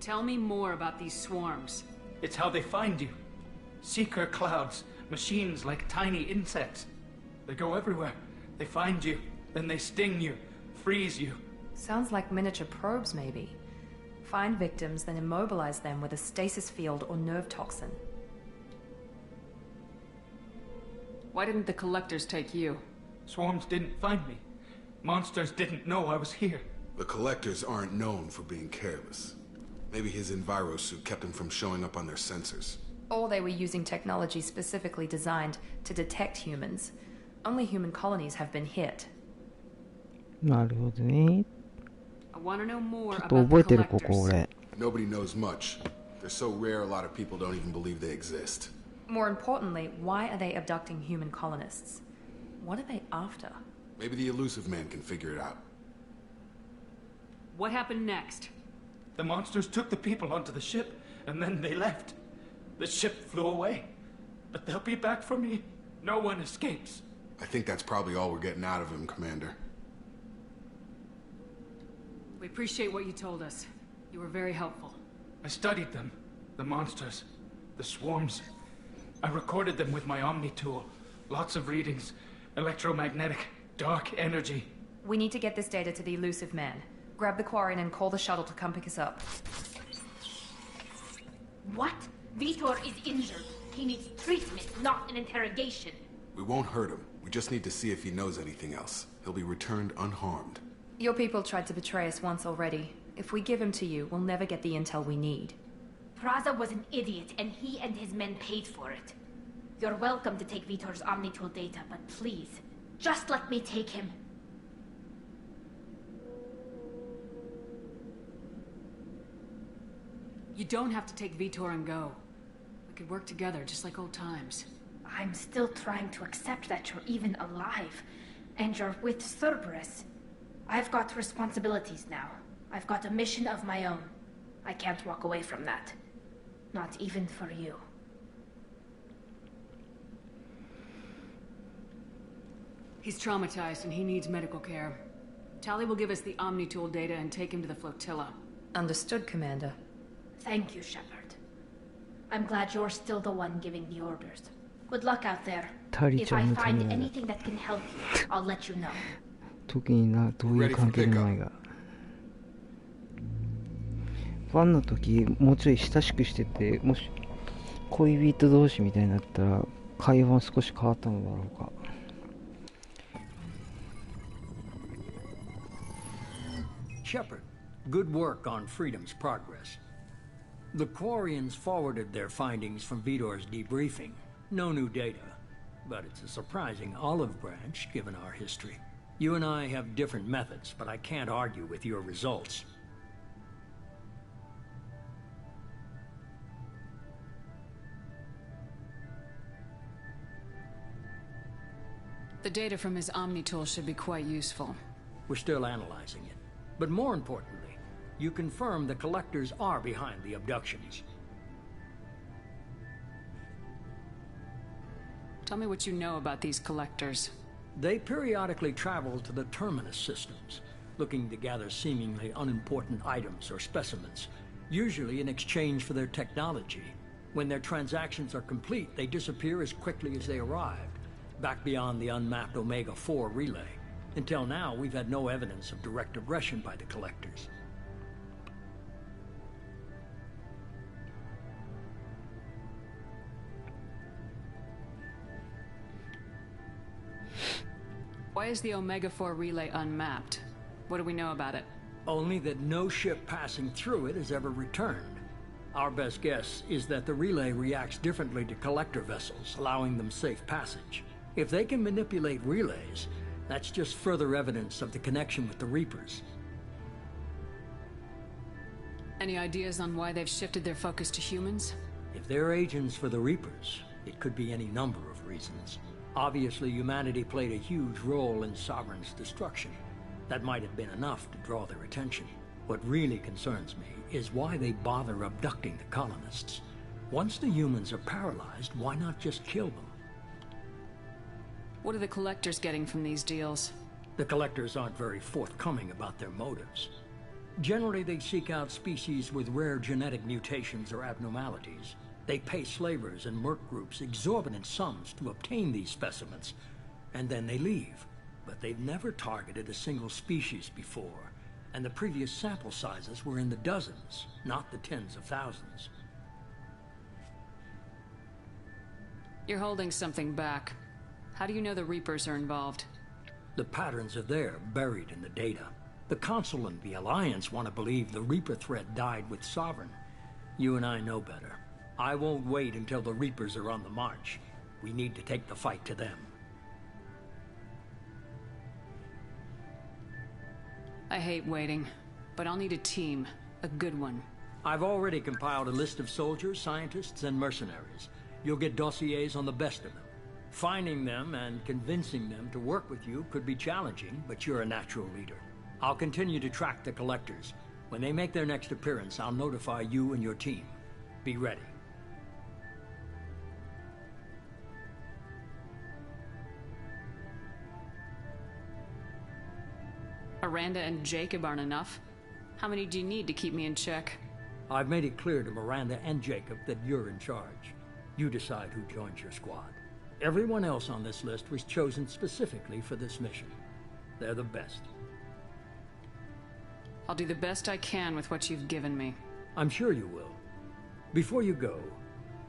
Tell me more about these swarms. It's how they find you. Seeker clouds. Machines like tiny insects. They go everywhere. They find you. Then they sting you. Freeze you. Sounds like miniature probes, maybe. Find victims, then immobilize them with a stasis field or nerve toxin. Why didn't the Collectors take you? Swarms didn't find me. Monsters didn't know I was here. The Collectors aren't known for being careless. Maybe his envirosuit kept him from showing up on their sensors. Or they were using technology specifically designed to detect humans. Only human colonies have been hit. なるほどね。 I want to know more ちょっと about 覚え the てるここ Collectors. 俺。 Nobody knows much. They're so rare, a lot of people don't even believe they exist. More importantly, why are they abducting human colonists? What are they after? Maybe the elusive man can figure it out. What happened next? The monsters took the people onto the ship, and then they left. The ship flew away. But they'll be back for me. No one escapes. I think that's probably all we're getting out of him, Commander. We appreciate what you told us. You were very helpful. I studied them. The monsters. The swarms. I recorded them with my Omni tool. Lots of readings. Electromagnetic. Dark energy. We need to get this data to the elusive man. Grab the Quarian and call the shuttle to come pick us up. What? Vitor is injured. He needs treatment, not an interrogation. We won't hurt him. We just need to see if he knows anything else. He'll be returned unharmed. Your people tried to betray us once already. If we give him to you, we'll never get the intel we need. Praza was an idiot, and he and his men paid for it. You're welcome to take Vitor's Omnitool data, but please, just let me take him. You don't have to take Vitor and go. We could work together, just like old times. I'm still trying to accept that you're even alive, and you're with Cerberus. I've got responsibilities now. I've got a mission of my own. I can't walk away from that. Not even for you. He's traumatized and he needs medical care. Tali will give us the Omnitool data and take him to the flotilla. Understood, Commander. Thank you, Shepard. I'm glad you're still the one giving the orders. Good luck out there. If I find anything that can help you, I'll let you know. 特にな、どういう関係でもないが。ファンの時、もうちょい親しくしてて、もし恋人同士みたいになったら、会話は少し変わったのだろうか。Shepard, good work on Freedom's progress. The Quarians forwarded their findings from Vitor's debriefing. No new data, but it's a surprising olive branch given our history. You and I have different methods, but I can't argue with your results. The data from his Omnitool should be quite useful. We're still analyzing it. But more importantly, you confirm the collectors are behind the abductions. Tell me what you know about these collectors. They periodically travel to the terminus systems, looking to gather seemingly unimportant items or specimens, usually in exchange for their technology. When their transactions are complete, they disappear as quickly as they arrived, back beyond the unmapped Omega-4 relay. Until now, we've had no evidence of direct aggression by the collectors. Why is the Omega-4 relay unmapped? What do we know about it? Only that no ship passing through it has ever returned. Our best guess is that the relay reacts differently to collector vessels, allowing them safe passage. If they can manipulate relays, that's just further evidence of the connection with the Reapers. Any ideas on why they've shifted their focus to humans? If they're agents for the Reapers, it could be any number of reasons. Obviously, humanity played a huge role in Sovereign's destruction. That might have been enough to draw their attention. What really concerns me is why they bother abducting the colonists. Once the humans are paralyzed, why not just kill them? What are the collectors getting from these deals? The collectors aren't very forthcoming about their motives. Generally, they seek out species with rare genetic mutations or abnormalities. They pay slavers and merc groups exorbitant sums to obtain these specimens, and then they leave. But they've never targeted a single species before, and the previous sample sizes were in the dozens, not the tens of thousands. You're holding something back. How do you know the Reapers are involved? The patterns are there, buried in the data. The Council and the Alliance want to believe the Reaper threat died with Sovereign. You and I know better. I won't wait until the Reapers are on the march. We need to take the fight to them. I hate waiting, but I'll need a team. A good one. I've already compiled a list of soldiers, scientists, and mercenaries. You'll get dossiers on the best of them. Finding them and convincing them to work with you could be challenging, but you're a natural leader. I'll continue to track the collectors. When they make their next appearance, I'll notify you and your team. Be ready. Miranda and Jacob aren't enough. How many do you need to keep me in check? I've made it clear to Miranda and Jacob that you're in charge. You decide who joins your squad. Everyone else on this list was chosen specifically for this mission. They're the best. I'll do the best I can with what you've given me. I'm sure you will. Before you go,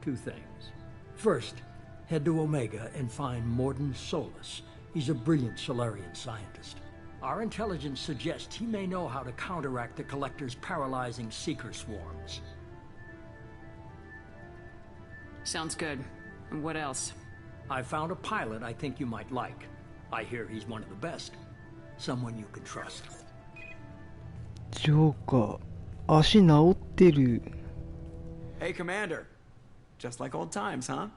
2 things. First, head to Omega and find Morden Solus. He's a brilliant Solarian scientist. Our intelligence suggests he may know how to counteract the Collector's paralyzing Seeker swarms. Sounds good. And what else? I found a pilot I think you might like. I hear he's one of the best. Someone you can trust. ジョーカー、足治ってる。Hey, Commander. Just like old times, huh?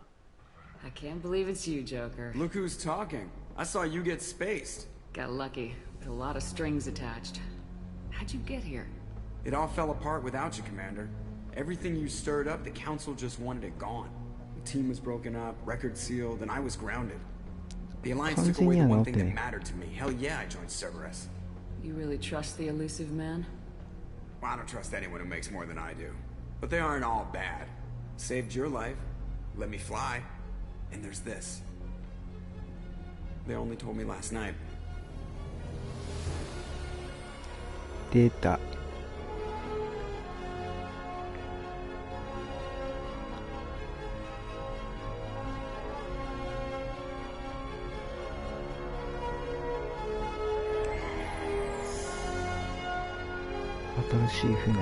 I can't believe it's you, Joker. Look who's talking. I saw you get spaced. Got lucky, with a lot of strings attached. How'd you get here? It all fell apart without you, Commander. Everything you stirred up, the Council just wanted it gone. The team was broken up, record sealed, and I was grounded. The Alliance took away the one thing that mattered to me. Hell yeah, I joined Cerberus. You really trust the elusive man? Well, I don't trust anyone who makes more than I do. But they aren't all bad. Saved your life, let me fly, and there's this. They only told me last night. 出た。新しい船。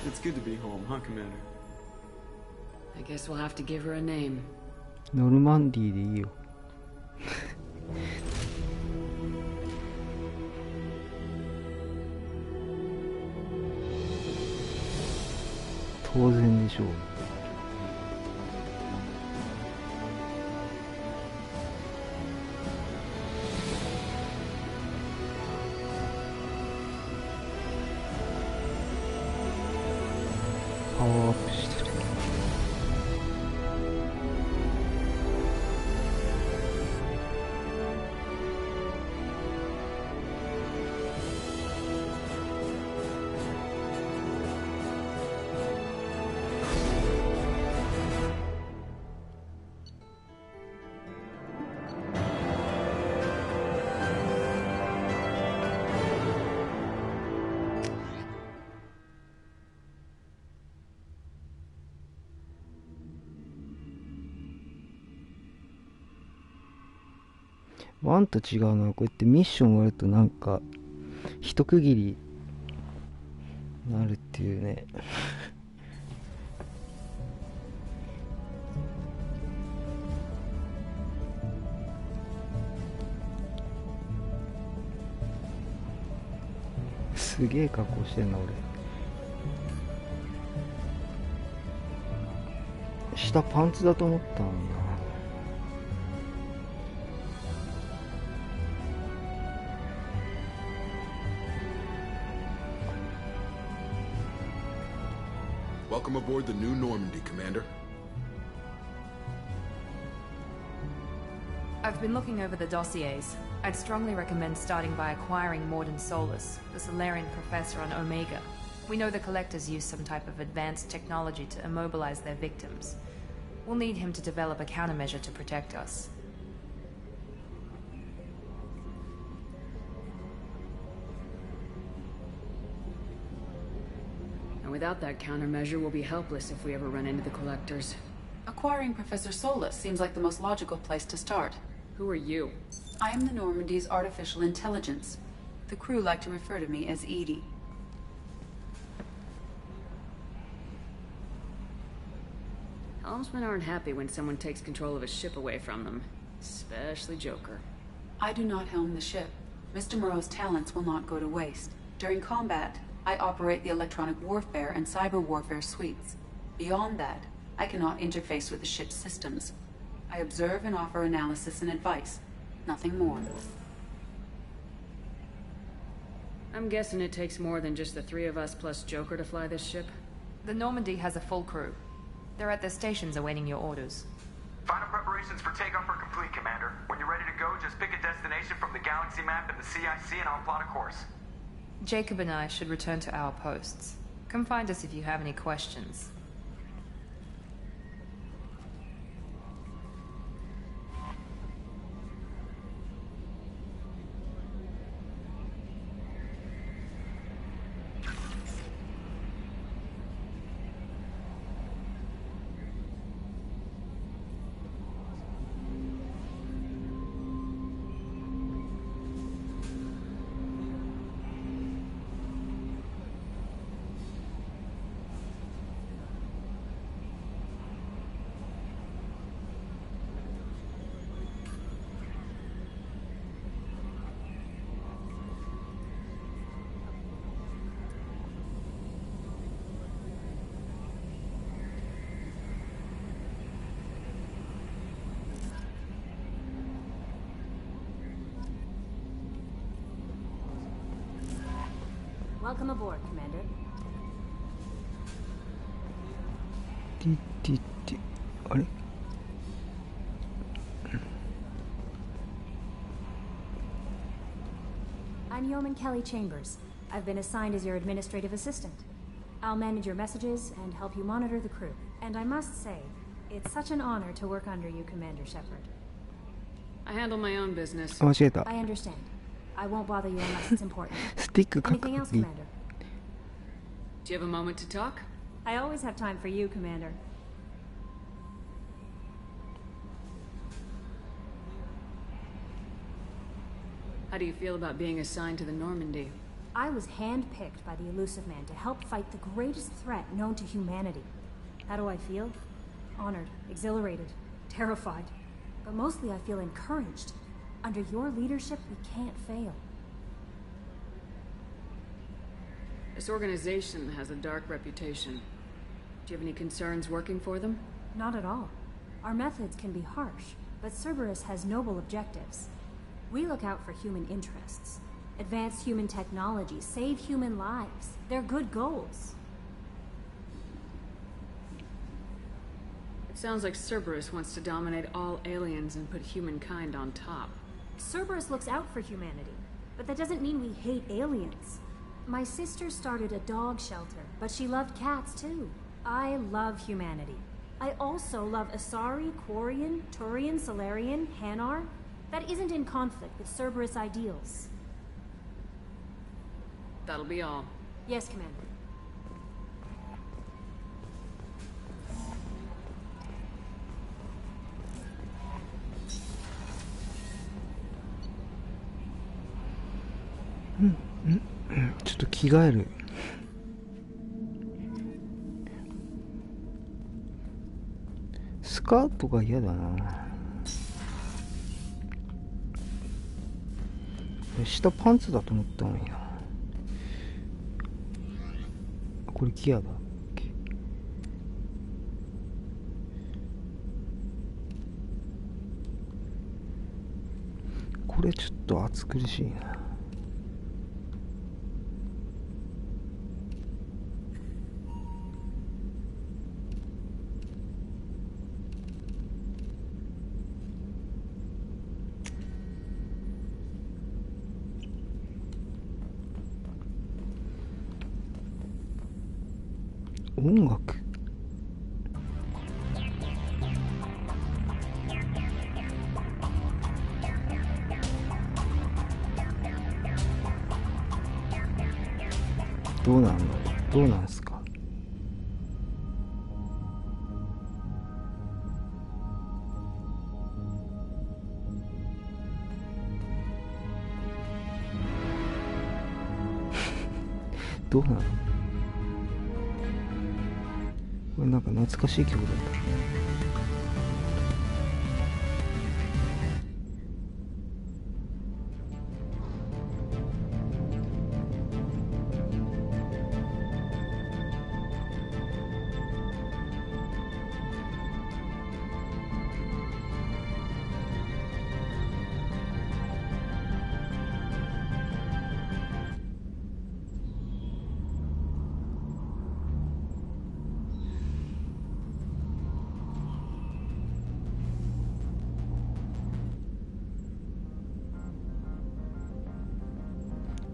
It's good to be home, huh, Commander? I guess we'll have to give her a name. ノルマンディーでいいよ。当然でしょう。パワーアップしてる。ワンと違うのはこうやってミッション終わるとなんか一区切りなるっていうね。すげえ格好してんな俺。下パンツだと思ったんだ。Welcome aboard the new Normandy, Commander. I've been looking over the dossiers. I'd strongly recommend starting by acquiring Morden Solus, the Solarian professor on Omega. We know the Collectors use some type of advanced technology to immobilize their victims. We'll need him to develop a countermeasure to protect us. And without that countermeasure, we'll be helpless if we ever run into the Collectors. Acquiring Professor Solus seems like the most logical place to start. Who are you? I am the Normandy's artificial intelligence. The crew like to refer to me as Edie. Helmsmen aren't happy when someone takes control of a ship away from them. Especially Joker. I do not helm the ship. Mr. Moreau's talents will not go to waste. During combat, I operate the electronic warfare and cyber warfare suites. Beyond that, I cannot interface with the ship's systems. I observe and offer analysis and advice. Nothing more. I'm guessing it takes more than just the three of us plus Joker to fly this ship? The Normandy has a full crew. They're at their stations awaiting your orders. Final preparations for takeoff are complete, Commander. When you're ready to go, just pick a destination from the galaxy map and the CIC and I'll plot a course. Jacob and I should return to our posts. Come find us if you have any questions. Welcome aboard, Commander. あれI'm Yeoman Kelly Chambers. I've been assigned as your administrative assistant. I'll manage your messages and help you monitor the crew. And I must say, it's such an honor to work under you, Commander Shepard. I handle my own business. 間違えた。 I understand. I won't bother you unless it's important. スティック Anything else, Commander? Do you have a moment to talk? I always have time for you, Commander. How do you feel about being assigned to the Normandy? I was handpicked by the Elusive Man to help fight the greatest threat known to humanity. How do I feel? Honored, exhilarated, terrified. But mostly I feel encouraged. Under your leadership, we can't fail. This organization has a dark reputation. Do you have any concerns working for them? Not at all. Our methods can be harsh, but Cerberus has noble objectives. We look out for human interests. Advance human technology, save human lives. They're good goals. It sounds like Cerberus wants to dominate all aliens and put humankind on top. Cerberus looks out for humanity, but that doesn't mean we hate aliens. My sister started a dog shelter, but she loved cats too. I love humanity. I also love Asari, Quarian, Turian, Solarian, Hanar. That isn't in conflict with Cerberus ideals. That'll be all. Yes, Commander. Hmm. ちょっと着替える。スカートが嫌だな。下パンツだと思ったのにな。これギアだっけ。これちょっと暑苦しいな。音楽。どうなんの？どうなんすか？どうなの？これなんか懐かしい曲だった。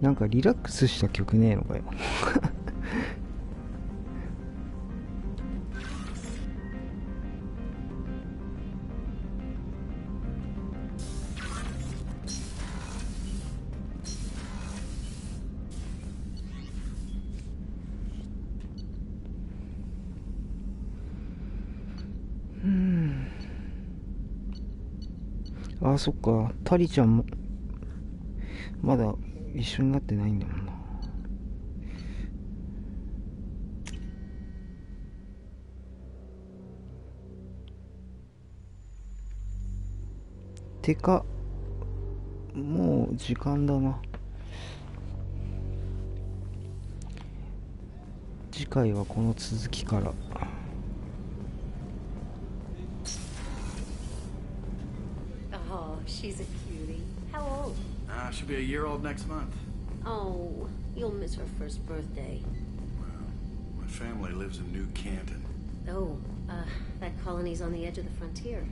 なんかリラックスした曲ねえのかよ。あ、そっか。タリちゃんもまだ一緒になってないんだもんな。てかもう時間だな。次回はこの続きから。Oh, she's a cutie. How old? She'll be a year old next month. Oh, You'll miss her first birthday. My family lives in New Canton. Oh, that colony's on the edge of the frontier.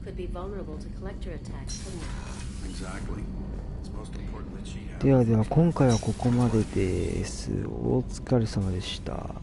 Could be vulnerable to collector attacks, couldn't it? Exactly. It's most important that she has. では今回はここまでです。お疲れ様でした。